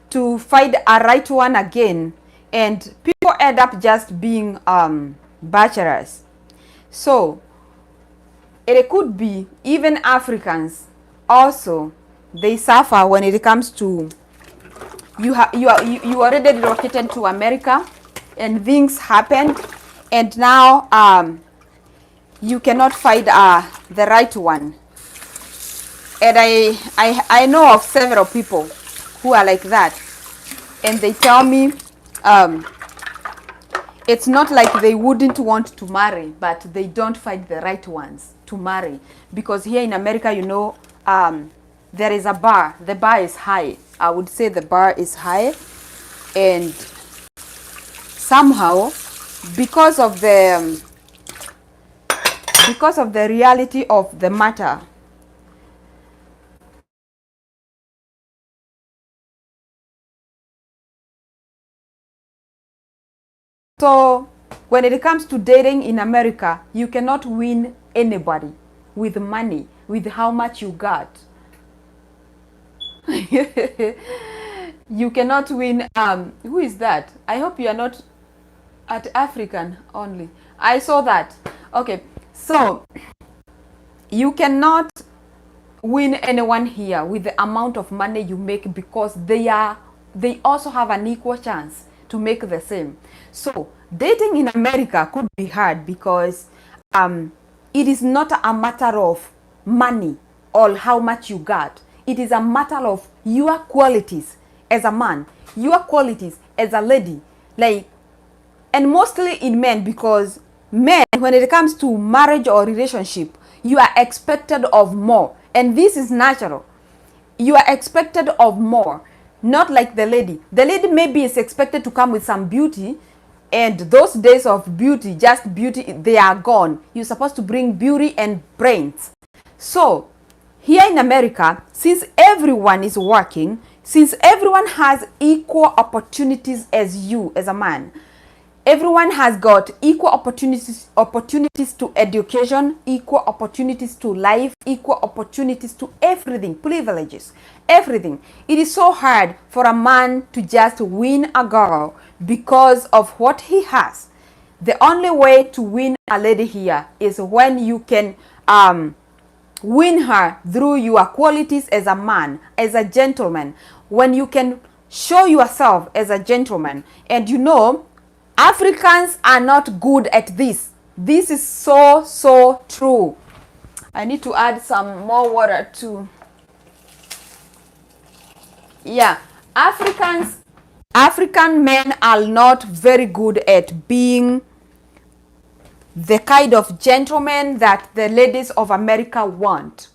to find a right one again, and people end up just being bachelors. So it could be even Africans also, they suffer when it comes to you already relocated to America and things happened, and now you cannot find the right one. And I know of several people who are like that, and they tell me it's not like they wouldn't want to marry, but they don't find the right ones to marry, because here in America, you know, there is a bar. The bar is high. I would say the bar is high, and somehow because of the reality of the matter, so when it comes to dating in America, you cannot win anybody with money, with how much you got. You cannot win. Who is that? I hope you are not at African only. I saw that. Okay, so you cannot win anyone here with the amount of money you make, because they also have an equal chance to make the same. So dating in America could be hard, because it is not a matter of money or how much you got. It is a matter of your qualities as a man, your qualities as a lady, like, and mostly in men, because men, when it comes to marriage or relationship, you are expected of more, and this is natural. You are expected of more, not like the lady. The lady maybe is expected to come with some beauty, and those days of beauty, just beauty, they are gone. You're supposed to bring beauty and brains. So here in America, since everyone is working, since everyone has equal opportunities as you as a man, everyone has got equal opportunities to education, equal opportunities to life, equal opportunities to everything, privileges, everything. It is so hard for a man to just win a girl because of what he has. The only way to win a lady here is when you can win her through your qualities as a man, as a gentleman, when you can Show yourself as a gentleman. And you know, Africans are not good at this. This is so true. I need to add some more water too. Yeah, African men are not very good at being the kind of gentleman that the ladies of America want.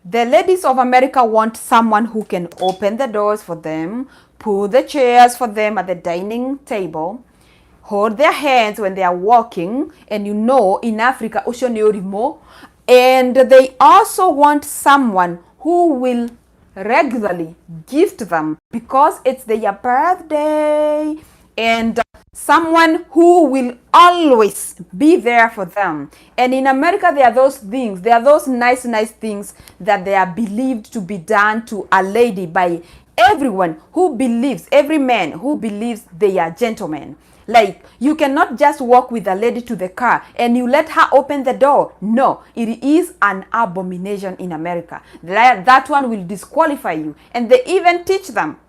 The ladies of America want someone who can open the doors for them, pull the chairs for them at the dining table, hold their hands when they are walking, and you know, in Africa, and they also want someone who will regularly gift them because it's their birthday, and someone who will always be there for them. And in America, there are those things, there are those nice things that they are believed to be done to a lady by everyone who believes, every man who believes they are gentlemen. Like, you cannot just walk with a lady to the car and you let her open the door. No, it is an abomination in America. That one will disqualify you. And they even teach them.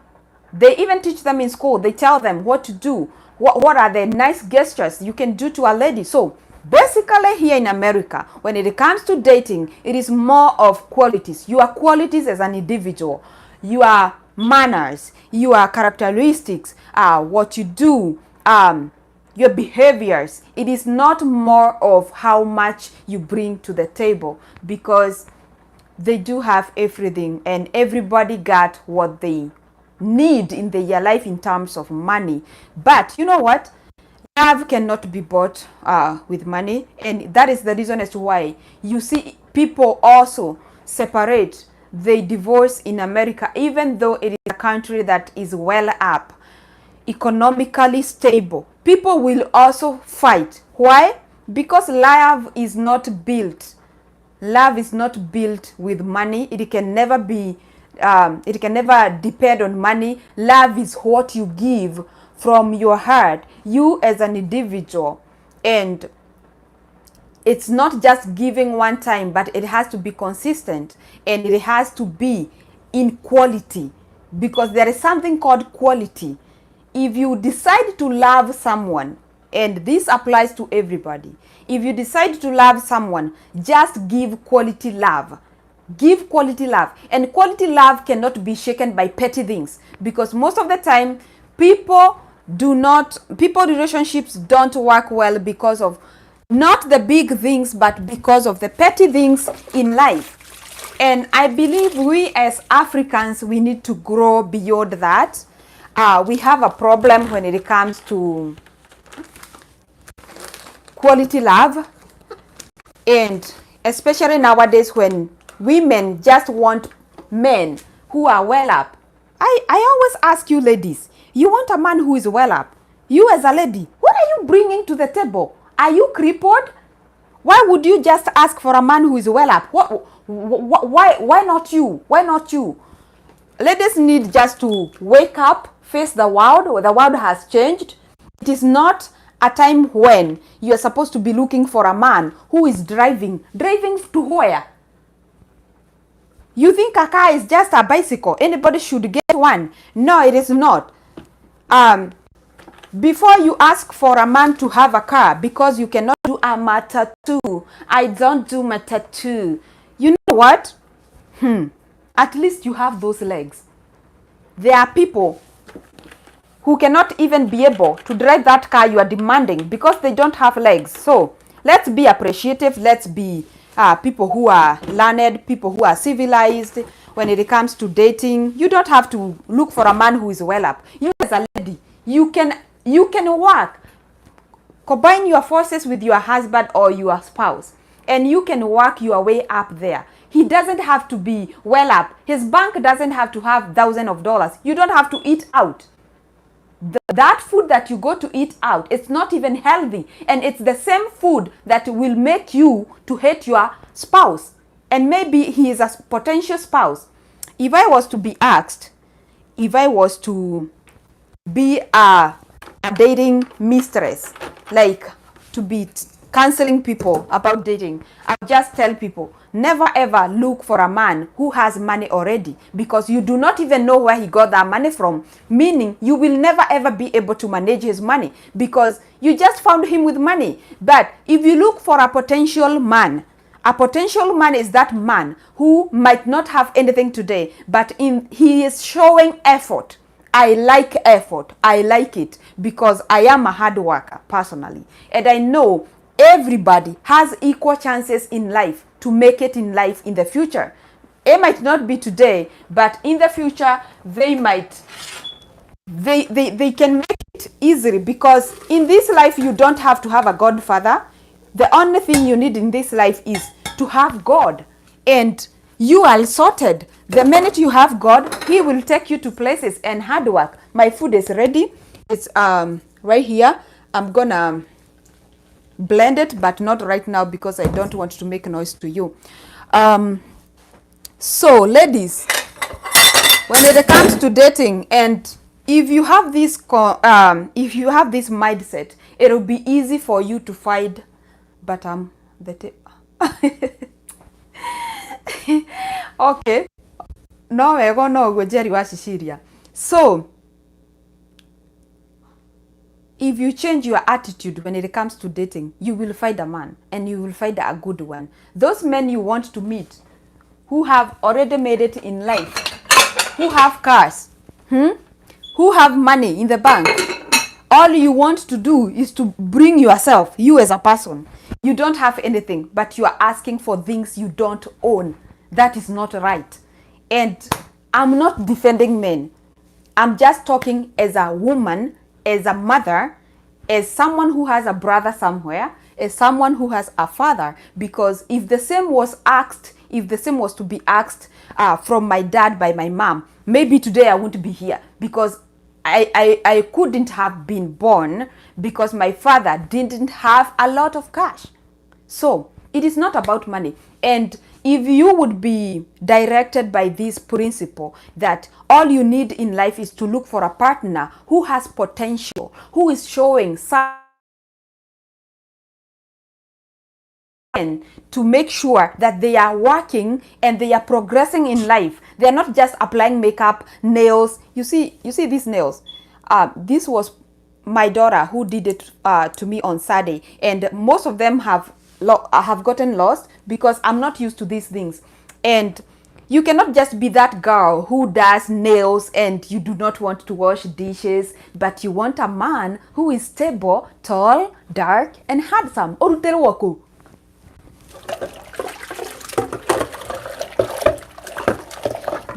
They even teach them in school. They tell them what to do. What are the nice gestures you can do to a lady. So, basically here in America, when it comes to dating, it is more of qualities. Your qualities as an individual. Your manners. Your characteristics. What you do. Your behaviors. It is not more of how much you bring to the table, because they do have everything and everybody got what they need in their life in terms of money. But you know what? Love cannot be bought with money, and that is the reason as to why you see people also separate. They divorce in America, even though it is a country that is well up, economically stable. People will also fight. Why? Because love is not built. Love is not built with money. It can never be. It can never depend on money. Love is what you give from your heart, you as an individual, and it's not just giving one time, but it has to be consistent and it has to be in quality, because there is something called quality. If you decide to love someone, and this applies to everybody, if you decide to love someone, just give quality love. Give quality love. And quality love cannot be shaken by petty things, because most of the time people relationships don't work well because of not the big things, but because of the petty things in life. And I believe we as Africans, we need to grow beyond that. We have a problem when it comes to quality love, and especially nowadays when women just want men who are well up. I always ask you ladies, you want a man who is well up. You as a lady, what are you bringing to the table? Are you crippled? Why would you just ask for a man who is well up? Why not you? Why not you? Ladies need just to wake up, face the world. The world has changed. It is not a time when you are supposed to be looking for a man who is driving. Driving to where? You think a car is just a bicycle? Anybody should get one. No, it is not. Before you ask for a man to have a car, because you cannot do a matatu. I don't do matatu. You know what? At least you have those legs. There are people who cannot even be able to drive that car you are demanding because they don't have legs. So let's be appreciative. Let's be people who are learned, people who are civilized. When it comes to dating, you don't have to look for a man who is well up. You as a lady, you can work. Combine your forces with your husband or your spouse, and you can work your way up there. He doesn't have to be well up. His bank doesn't have to have thousands of dollars. You don't have to eat out. That food that you go to eat out, it's not even healthy, and it's the same food that will make you to hate your spouse, and maybe he is a potential spouse. If I was to be asked, if I was to be a dating mistress, like to be counseling people about dating, I just tell people, never ever look for a man who has money already, because you do not even know where he got that money from, meaning you will never ever be able to manage his money because you just found him with money. But if you look for a potential man is that man who might not have anything today, but he is showing effort. I like effort. I like it because I am a hard worker personally. And I know everybody has equal chances in life to make it in life in the future. It might not be today, but in the future, they can make it easily, because in this life, you don't have to have a godfather. The only thing you need in this life is to have God, and you are sorted. The minute you have God, he will take you to places. And hard work. My food is ready. It's right here. I'm gonna blend it, but not right now because I don't want to make noise to you. So ladies, when it comes to dating, and if you have this mindset, it'll be easy for you to find. But okay, no we go no go Jerry wa Sicilia. So if you change your attitude when it comes to dating, you will find a man, and you will find a good one. Those men you want to meet who have already made it in life, who have cars, who have money in the bank, all you want to do is to bring yourself, you as a person. You don't have anything, but you are asking for things you don't own. That is not right. And I'm not defending men. I'm just talking as a woman, as a mother, as someone who has a brother somewhere, as someone who has a father. Because if the same was to be asked from my dad by my mom, maybe today I wouldn't be here, because I couldn't have been born because my father didn't have a lot of cash. So it is not about money. And if you would be directed by this principle that all you need in life is to look for a partner who has potential, who is showing signs to make sure that they are working and they are progressing in life. They are not just applying makeup, nails. You see these nails. This was my daughter who did it to me on Saturday, and most of them have gotten lost because I'm not used to these things. And you cannot just be that girl who does nails and you do not want to wash dishes, but you want a man who is stable, tall, dark, and handsome.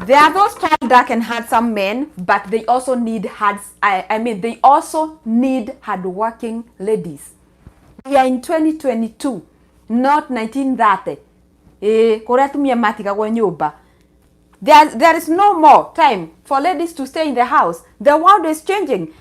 There are those tall, dark, and handsome men, but they also need they also need hardworking ladies. We are in 2022, not 1930. There is no more time for ladies to stay in the house. The world is changing.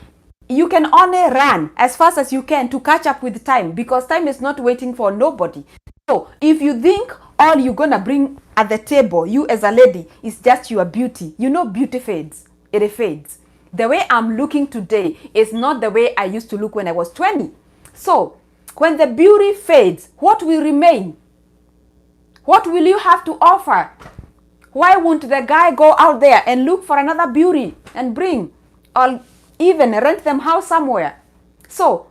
You can only run as fast as you can to catch up with time, because time is not waiting for nobody. So if you think all you're gonna bring at the table, you as a lady, is just your beauty, you know beauty fades. It fades. The way I'm looking today is not the way I used to look when I was 20. So when the beauty fades, what will remain? What will you have to offer? Why won't the guy go out there and look for another beauty and bring, or even rent them house somewhere? So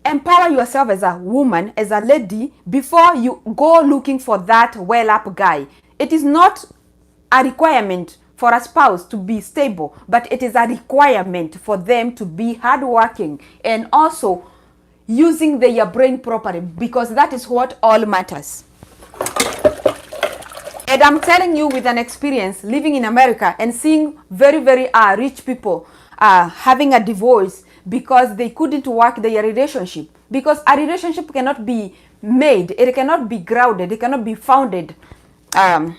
empower yourself as a woman, as a lady, before you go looking for that well-up guy. It is not a requirement for a spouse to be stable, but it is a requirement for them to be hardworking and also using their brain properly, because that is what all matters. And I'm telling you with an experience living in America and seeing very, very rich people having a divorce because they couldn't work their relationship. Because a relationship cannot be made, it cannot be grounded, it cannot be founded on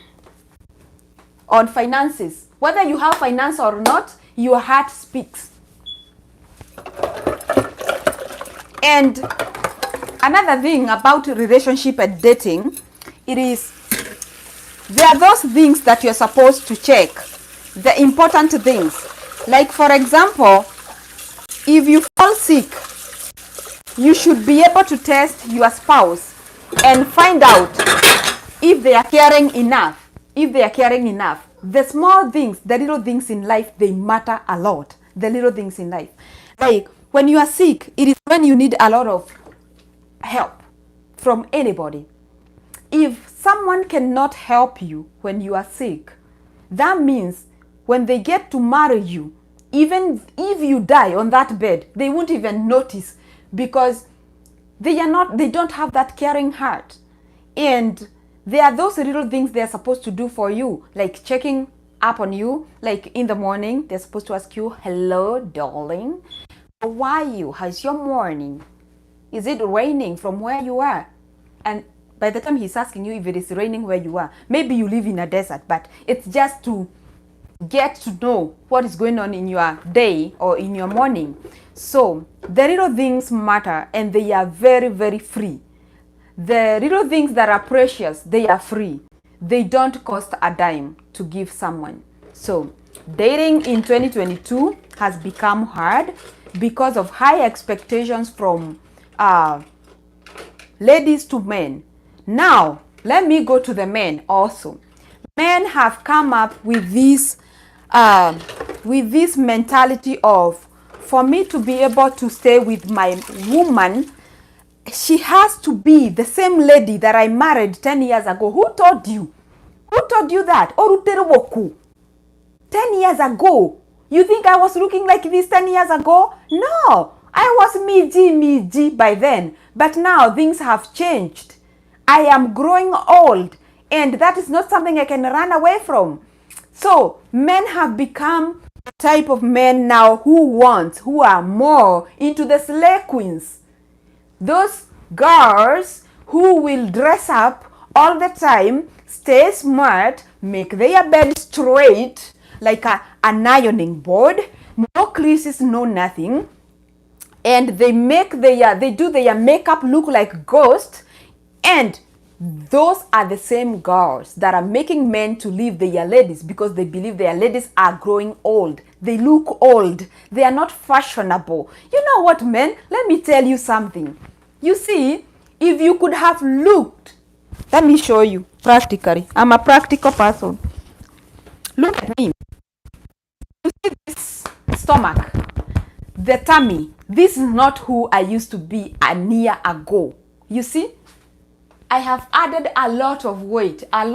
finances. Whether you have finance or not, your heart speaks. And another thing about relationship and dating, there are those things that you're supposed to check, the important things. Like, for example, if you fall sick, you should be able to test your spouse and find out if they are caring enough. If they are caring enough. The small things, the little things in life, they matter a lot. The little things in life. Like when you are sick, it is when you need a lot of help from anybody. If someone cannot help you when you are sick, that means when they get to marry you, even if you die on that bed, they won't even notice, because they don't have that caring heart. And there are those little things they're supposed to do for you, like checking up on you. Like in the morning, they're supposed to ask you, hello, darling, how are you? How's your morning? Is it raining from where you are? And by the time he's asking you if it is raining where you are, maybe you live in a desert, but it's just to get to know what is going on in your day or in your morning. So the little things matter, and they are very, very free. The little things that are precious, they are free. They don't cost a dime to give someone. So dating in 2022 has become hard because of high expectations from ladies to men. Now, let me go to the men also. Men have come up with this mentality of, for me to be able to stay with my woman, she has to be the same lady that I married 10 years ago. Who told you? Who told you that? Oruterowoku. 10 years ago. You think I was looking like this 10 years ago? No. I was miji by then. But now things have changed. I am growing old. And that is not something I can run away from. So men have become the type of men now who are more into the slay queens. Those girls who will dress up all the time, stay smart, make their bed straight like an ironing board, no creases, no nothing, and they do their makeup look like ghosts. And those are the same girls that are making men to leave their ladies, because they believe their ladies are growing old. They look old. They are not fashionable. You know what, men? Let me tell you something. You see, if you could have looked, let me show you practically. I'm a practical person. Look at me. You see this stomach, the tummy. This is not who I used to be a year ago. You see? I have added a lot of weight, I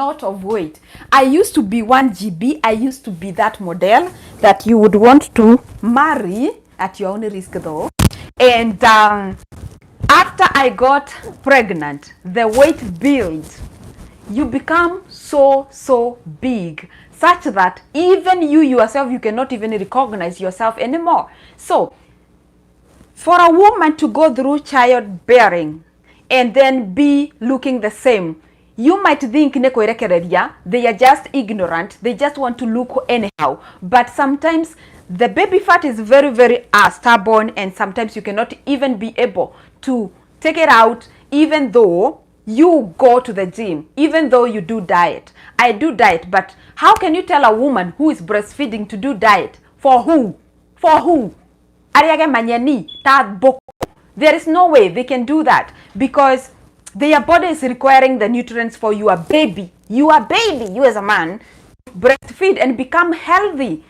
used to be 1 GB. I used to be that model that you would want to marry at your own risk though. And after I got pregnant, the weight builds. You become so big, such that even you yourself, you cannot even recognize yourself anymore. So for a woman to go through childbearing and then be looking the same, you might think they are just ignorant, they just want to look anyhow. But sometimes the baby fat is very, very stubborn, and sometimes you cannot even be able to take it out, even though you go to the gym, even though you do diet. I do diet, but how can you tell a woman who is breastfeeding to do diet? For who? For who? There is no way they can do that, because their body is requiring the nutrients for your baby. You as a man, breastfeed and become healthy.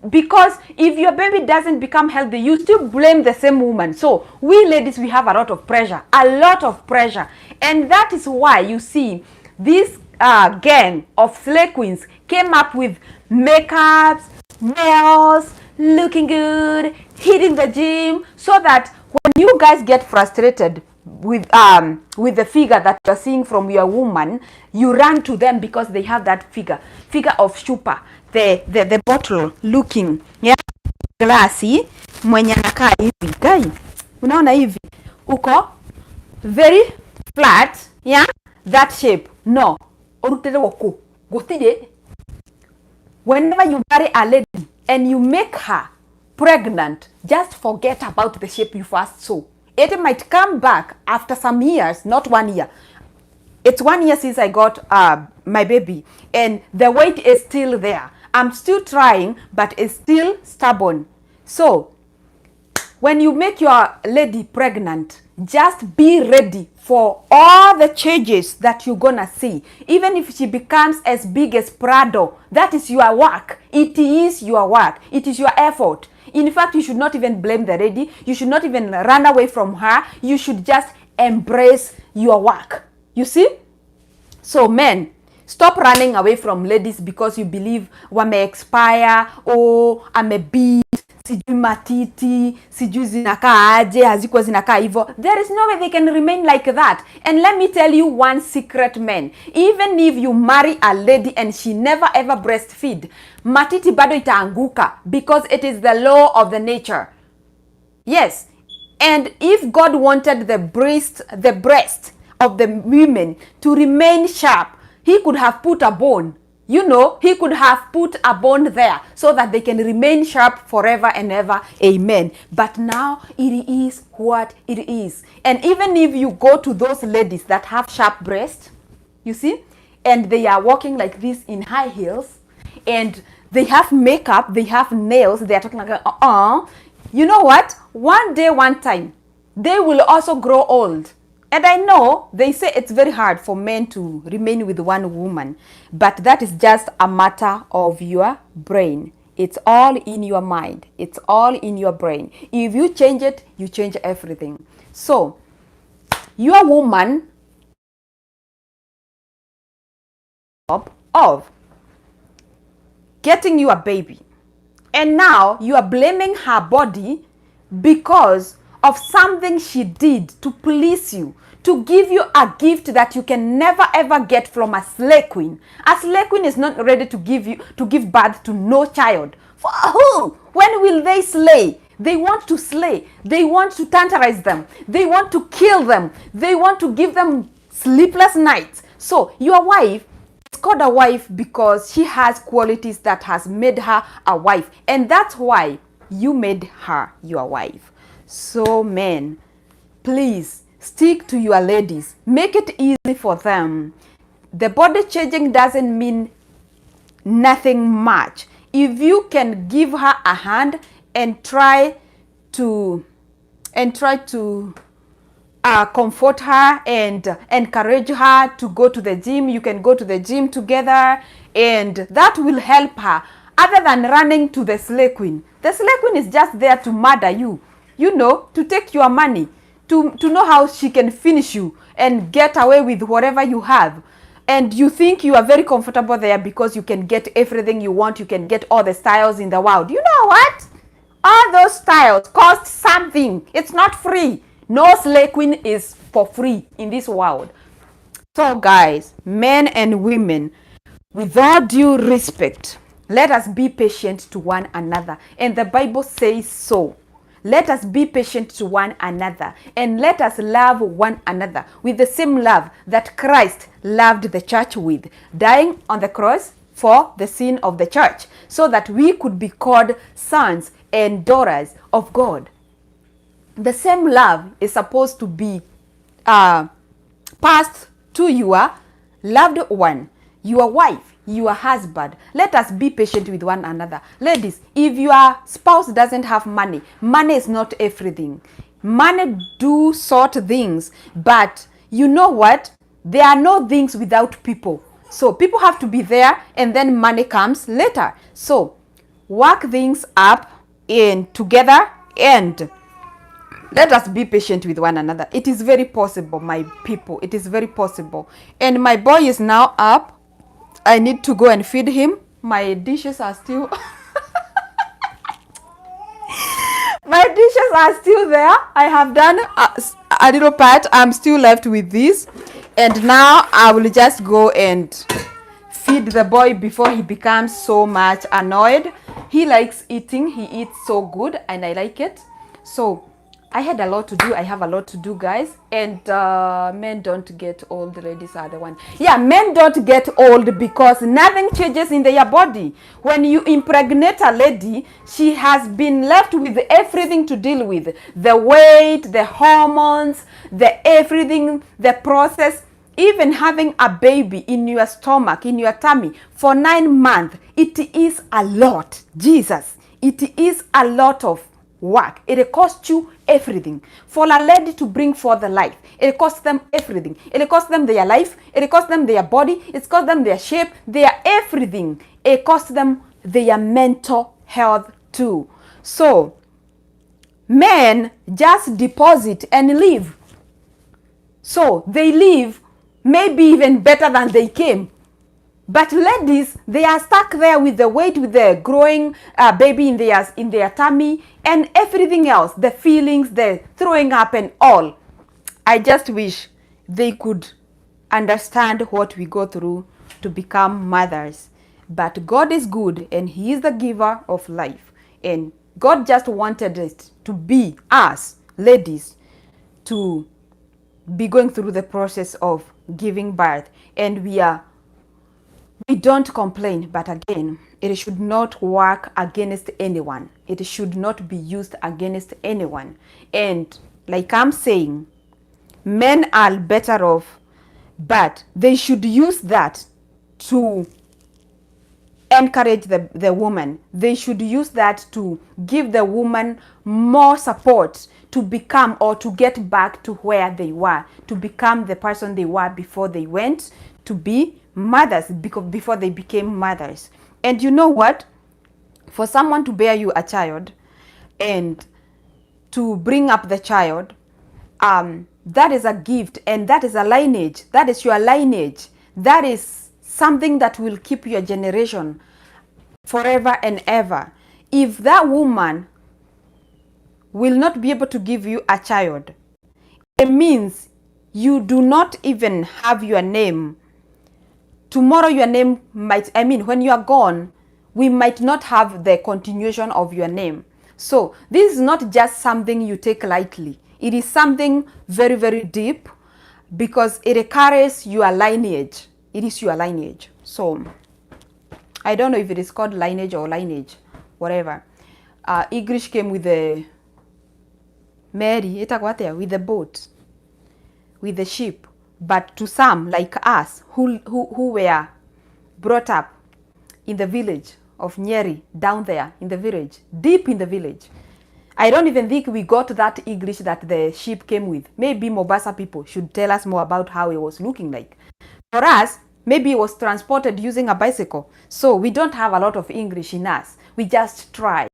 Because if your baby doesn't become healthy, you still blame the same woman. So we ladies, we have a lot of pressure. And that is why you see this gang of slay queens came up with makeups, nails, looking good, hitting the gym, so that when you guys get frustrated with the figure that you're seeing from your woman, you run to them because they have that figure of shupa, the bottle looking, yeah, glassy, mwenye anakaa hivi, guy, unaona hivi, uko very flat, yeah, that shape. No, whenever you marry a lady and you make her pregnant, just forget about the shape you first saw. It might come back after some years, not 1 year. It's 1 year since I got my baby, and the weight is still there. I'm still trying, but it's still stubborn. So when you make your lady pregnant, just be ready for all the changes that you're gonna see. Even if she becomes as big as Prado, that is your work. It is your work. It is your effort. In fact, you should not even blame the lady. You should not even run away from her. You should just embrace your work. You see? So men, stop running away from ladies because you believe wame expire, oh, amebeat, sijui matiti, sijui zinakaa aje, hazikuwa zinakaa hivyo. There is no way they can remain like that. And let me tell you one secret, men. Even if you marry a lady and she never ever breastfeed, matiti bado itaanguka because it is the law of the nature. Yes. And if God wanted the breast of the women to remain sharp, he could have put a bone. You know, he could have put a bone there so that they can remain sharp forever and ever. Amen. But now it is what it is. And even if you go to those ladies that have sharp breasts, you see, and they are walking like this in high heels, and they have makeup, they have nails, they are talking like, you know what? One day, one time, they will also grow old. And I know they say it's very hard for men to remain with one woman, but that is just a matter of your brain. It's all in your mind. It's all in your brain. If you change it, you change everything. So, your woman of getting you a baby, and now you are blaming her body because of something she did to please you, to give you a gift that you can never ever get from a slay queen. A slay queen is not ready to give birth to no child. For who? When will they slay? They want to slay. They want to tantalize them. They want to kill them. They want to give them sleepless nights. So your wife is called a wife because she has qualities that has made her a wife, and that's why you made her your wife. So men, please stick to your ladies. Make it easy for them. The body changing doesn't mean nothing much. If you can give her a hand and try to comfort her and encourage her to go to the gym, you can go to the gym together, and that will help her. Other than running to the slay queen. The slay queen is just there to murder you. You know, to take your money, to know how she can finish you and get away with whatever you have. And you think you are very comfortable there because you can get everything you want. You can get all the styles in the world. You know what? All those styles cost something. It's not free. No slay queen is for free in this world. So guys, men and women, with all due respect, let us be patient to one another. And the Bible says so. Let us be patient to one another, and let us love one another with the same love that Christ loved the church with, dying on the cross for the sin of the church, so that we could be called sons and daughters of God. The same love is supposed to be passed to your loved one, your wife, your husband. Let us be patient with one another. Ladies, if your spouse doesn't have money, money is not everything. Money do sort things, but you know what? There are no things without people. So people have to be there, and then money comes later. So work things up in together, and let us be patient with one another. It is very possible, my people. It is very possible. And my boy is now up. I need to go and feed him. My dishes are still my dishes are still there. I have done a little part. I'm still left with this, and now I will just go and feed the boy before he becomes so much annoyed. He likes eating. He eats so good, and I like it. So I had a lot to do. I have a lot to do, guys. And men don't get old. Ladies are the one. Yeah, men don't get old because nothing changes in their body. When you impregnate a lady, she has been left with everything to deal with. The weight, the hormones, the everything, the process. Even having a baby in your stomach, in your tummy for 9 months, it is a lot. Jesus, it is a lot of work. It costs you everything. For a lady to bring forth the life, it costs them everything. It costs them their life. It costs them their body. It costs them their shape, their everything. It costs them their mental health too. So men just deposit and leave. So they leave maybe even better than they came. But ladies, they are stuck there with the weight, with the growing baby in their tummy and everything else, the feelings, the throwing up and all. I just wish they could understand what we go through to become mothers. But God is good and He is the giver of life. And God just wanted it to be us, ladies, to be going through the process of giving birth. And we don't complain, but again, it should not work against anyone. It should not be used against anyone. And like I'm saying, men are better off, but they should use that to encourage the woman. They should use that to give the woman more support to become or to get back to where they were, to become the person they were before they went to be mothers, before they became mothers. And you know what? For someone to bear you a child and to bring up the child, that is a gift, and that is a lineage. That is your lineage. That is something that will keep your generation forever and ever. If that woman will not be able to give you a child, it means you do not even have your name. Tomorrow your name might, when you are gone, we might not have the continuation of your name. So this is not just something you take lightly. It is something very, very deep because it carries your lineage. It is your lineage. So I don't know if it is called lineage or lineage, whatever. English came with the Mary, with the boat, with the ship. But to some like us who were brought up in the village of Nyeri, down there in the village, deep in the village, I don't even think we got that English that the ship came with. Maybe Mombasa people should tell us more about how it was looking like. For us, maybe it was transported using a bicycle. So we don't have a lot of English in us. We just try.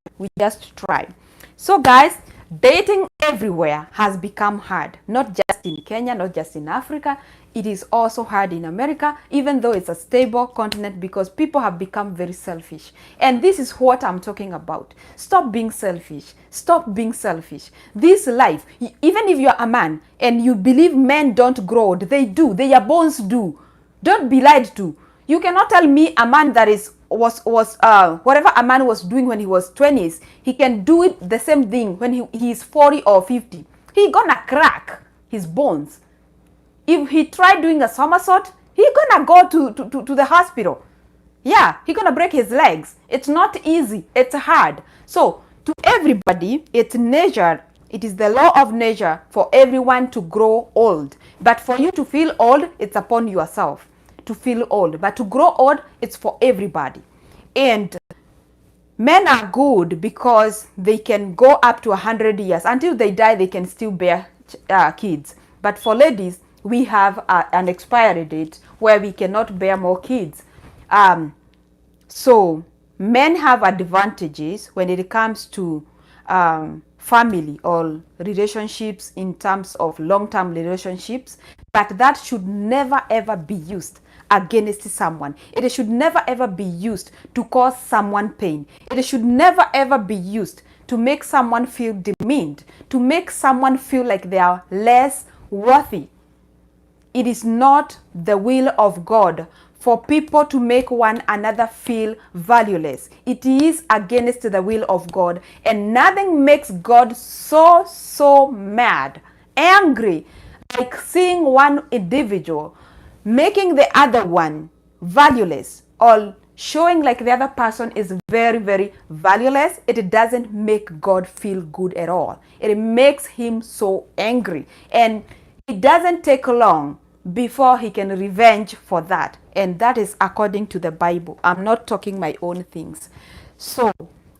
So guys, dating everywhere has become hard. Not just in Kenya, not just in Africa. It is also hard in America, even though it's a stable continent, because people have become very selfish. And this is what I'm talking about. Stop being selfish. Stop being selfish. This life, even if you're a man and you believe men don't grow old, they do. Their bones do. Don't be lied to. You cannot tell me a man that whatever a man was doing when he was 20s, he can do it the same thing when he is 40 or 50. He gonna crack his bones. If he tried doing a somersault, he gonna go to the hospital. Yeah, he gonna break his legs. It's not easy. It's hard. So to everybody, it's nature. It is the law of nature for everyone to grow old. But for you to feel old, it's upon yourself to feel old. But to grow old, it's for everybody. And men are good because they can go up to 100 years. Until they die, they can still bear kids. But for ladies, we have an expiry date where we cannot bear more kids. So men have advantages when it comes to family or relationships in terms of long-term relationships, but that should never ever be used against someone. It should never ever be used to cause someone pain. It should never ever be used to make someone feel demeaned, to make someone feel like they are less worthy. It is not the will of God for people to make one another feel valueless. It is against the will of God, and nothing makes God so mad, angry, like seeing one individual making the other one valueless or showing like the other person is very, very valueless. It doesn't make God feel good at all. It makes him so angry, and it doesn't take long before he can revenge for that. And that is according to the Bible. I'm not talking my own things. So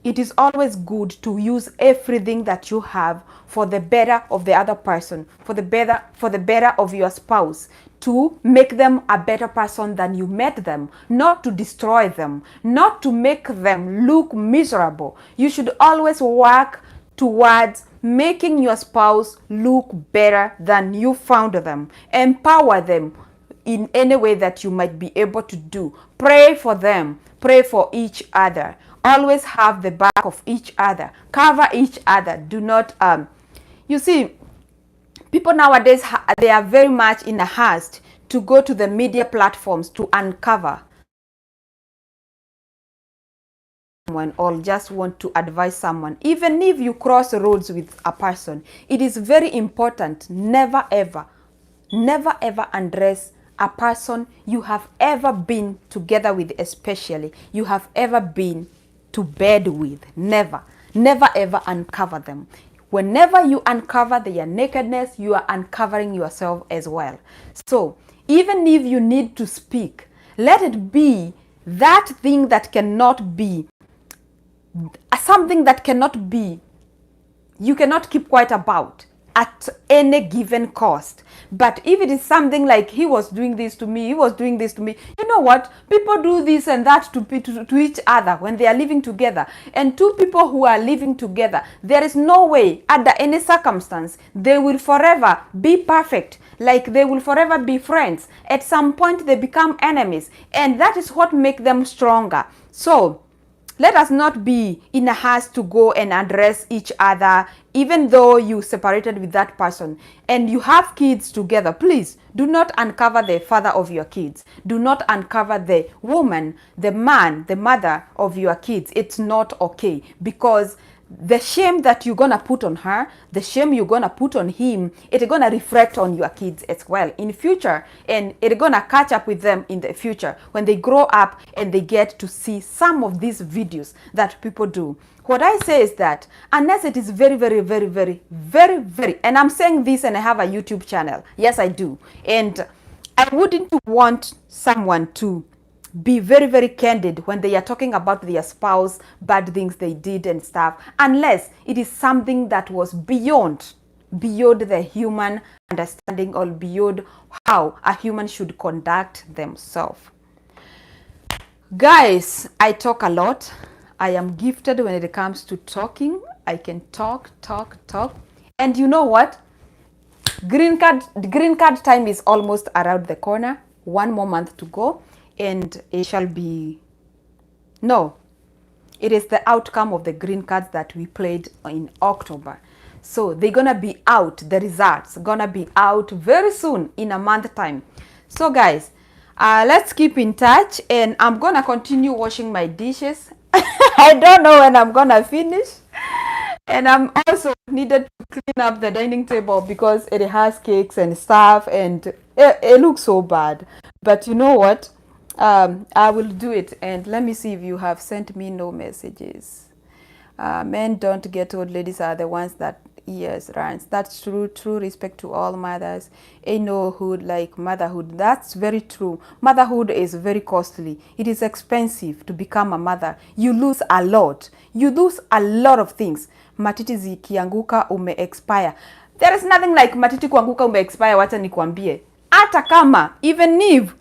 it is always good to use everything that you have for the better of the other person, for the better of your spouse, to make them a better person than you met them, not to destroy them, not to make them look miserable. You should always work towards making your spouse look better than you found them. Empower them in any way that you might be able to do. Pray for them. Pray for each other. Always have the back of each other. Cover each other. Do not, you see, people nowadays, they are very much in a haste to go to the media platforms to uncover someone or just want to advise someone. Even if you cross roads with a person, it is very important, never ever undress a person you have ever been together with, especially you have ever been to bed with. Never ever uncover them. Whenever you uncover their nakedness, you are uncovering yourself as well. So even if you need to speak, let it be that thing that cannot be, something that cannot be, you cannot keep quiet about at any given cost. But if it is something like, he was doing this to me, he was doing this to me, you know what, people do this and that to each other when they are living together. And two people who are living together, there is no way under any circumstance they will forever be perfect, like they will forever be friends. At some point they become enemies, and that is what makes them stronger. So let us not be in a haste to go and address each other, even though you separated with that person and you have kids together. Please do not uncover the father of your kids. Do not uncover the woman, the man, the mother of your kids. It's not okay, because the shame that you're gonna put on her, the shame you're gonna put on him, it's gonna reflect on your kids as well in future, and it's gonna catch up with them in the future when they grow up and they get to see some of these videos that people do. What I say is that unless it is very, and I'm saying this and I have a YouTube channel, yes I do, and I wouldn't want someone to be very candid when they are talking about their spouse, bad things they did and stuff, unless it is something that was beyond the human understanding or beyond how a human should conduct themselves. Guys, I talk a lot. I am gifted when it comes to talking. I can talk. And you know what? Green card time is almost around the corner. 1 more month to go. And it shall be, no, it is the outcome of the green cards that we played in October. So they're gonna be out, the results gonna be out very soon, in a month time. So guys, let's keep in touch, and I'm gonna continue washing my dishes. I don't know when I'm gonna finish. And I'm also needed to clean up the dining table because it has cakes and stuff, and it looks so bad. But you know what? I will do it. And let me see if you have sent me no messages. Men don't get old, ladies are the ones that, yes, runs. That's true. True respect to all mothers. Ain't no hood like motherhood. That's very true. Motherhood is very costly. It is expensive to become a mother. You lose a lot. You lose a lot of things. Matiti zikianguka ume expire. There is nothing like matiti kuanguka ume expire, wacha nikwambie. Hata kama, even if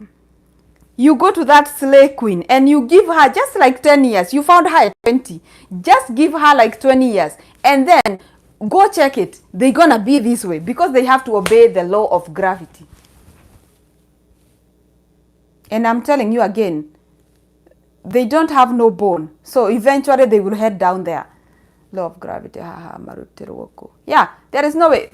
you go to that slay queen and you give her just like 10 years, you found her at 20, just give her like 20 years, and then go check it. They're gonna be this way because they have to obey the law of gravity. And I'm telling you again, they don't have no bone, so eventually they will head down there. Law of gravity. Yeah, there is no way.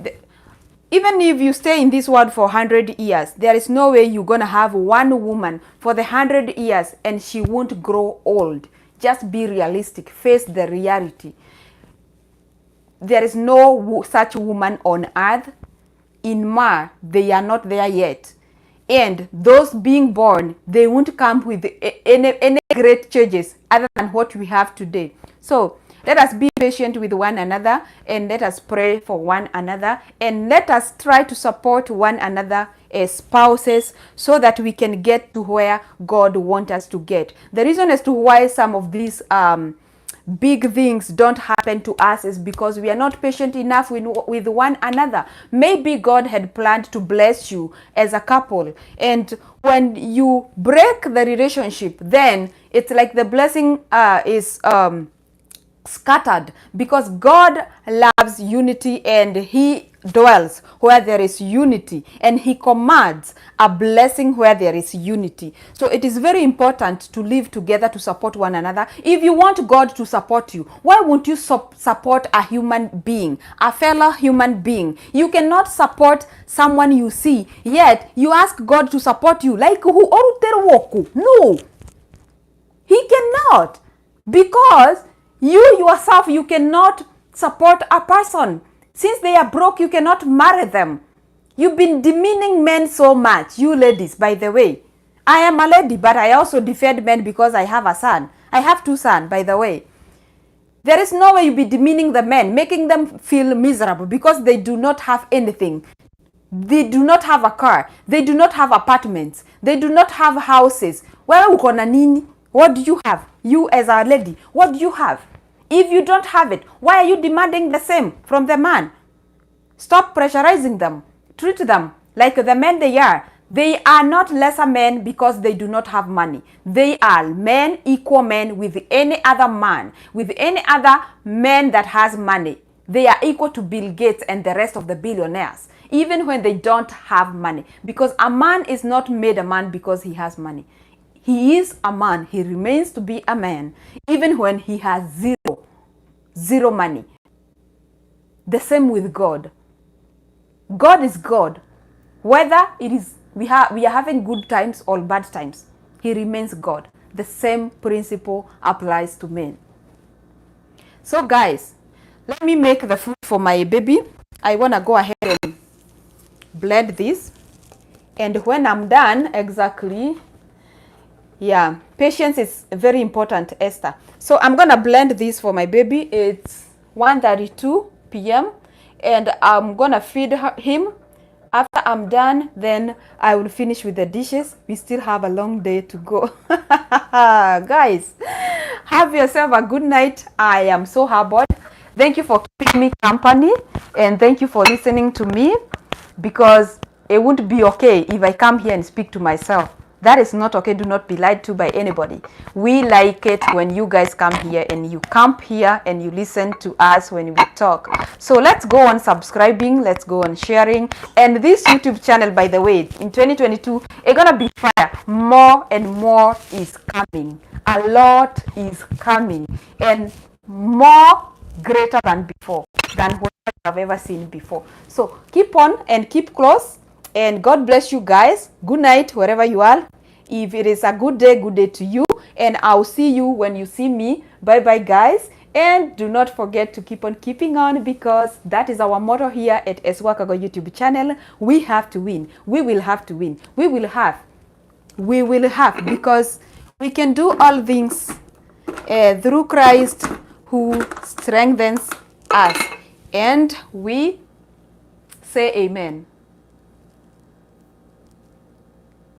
Even if you stay in this world for 100 years, there is no way you're going to have one woman for the 100 years and she won't grow old. Just be realistic. Face the reality. There is no such woman on earth. In Mars, they are not there yet. And those being born, they won't come with any great changes other than what we have today. So let us be patient with one another, and let us pray for one another, and let us try to support one another as spouses so that we can get to where God wants us to get. The reason as to why some of these big things don't happen to us is because we are not patient enough with one another. Maybe God had planned to bless you as a couple, and when you break the relationship, then it's like the blessing is scattered, because God loves unity and he dwells where there is unity, and he commands a blessing where there is unity. So it is very important to live together, to support one another. If you want God to support you, why won't you support a human being, a fellow human being? You cannot support someone you see, yet you ask God to support you. Like who? No, he cannot, because you yourself, you cannot support a person. Since they are broke, you cannot marry them. You've been demeaning men so much. You ladies, by the way, I am a lady, but I also defend men because I have a son. I have 2 sons, by the way. There is no way you be demeaning the men, making them feel miserable because they do not have anything. They do not have a car. They do not have apartments. They do not have houses. Well, uko na nini? What do you have? You as a lady, what do you have? If you don't have it, why are you demanding the same from the man? Stop pressurizing them. Treat them like the men they are. They are not lesser men because they do not have money. They are men, equal men with any other man, with any other man that has money. They are equal to Bill Gates and the rest of the billionaires, even when they don't have money. Because a man is not made a man because he has money. He is a man. He remains to be a man even when he has zero money. The same with God. God is God. Whether it is we are having good times or bad times, he remains God. The same principle applies to men. So guys, let me make the food for my baby. I want to go ahead and blend this. And when I'm done, exactly, yeah, patience is very important, Esther. So I'm going to blend this for my baby. It's 1:32 p.m. and I'm going to feed him. After I'm done, then I will finish with the dishes. We still have a long day to go. Guys, have yourself a good night. I am so harbored. Thank you for keeping me company, and thank you for listening to me, because it wouldn't be okay if I come here and speak to myself. That is not okay. Do not be lied to by anybody. We like it when you guys come here and you camp here and you listen to us when we talk. So let's go on subscribing. Let's go on sharing. And this YouTube channel, by the way, in 2022, it's gonna be fire. More and more is coming. A lot is coming, and more greater than before, than what I've ever seen before. So keep on and keep close. And God bless you guys. Good night wherever you are. If it is a good day to you. And I'll see you when you see me. Bye bye guys. And do not forget to keep on keeping on, because that is our motto here at Eswakago YouTube channel. We have to win. We will have to win. We will have, because we can do all things through Christ who strengthens us. And we say amen.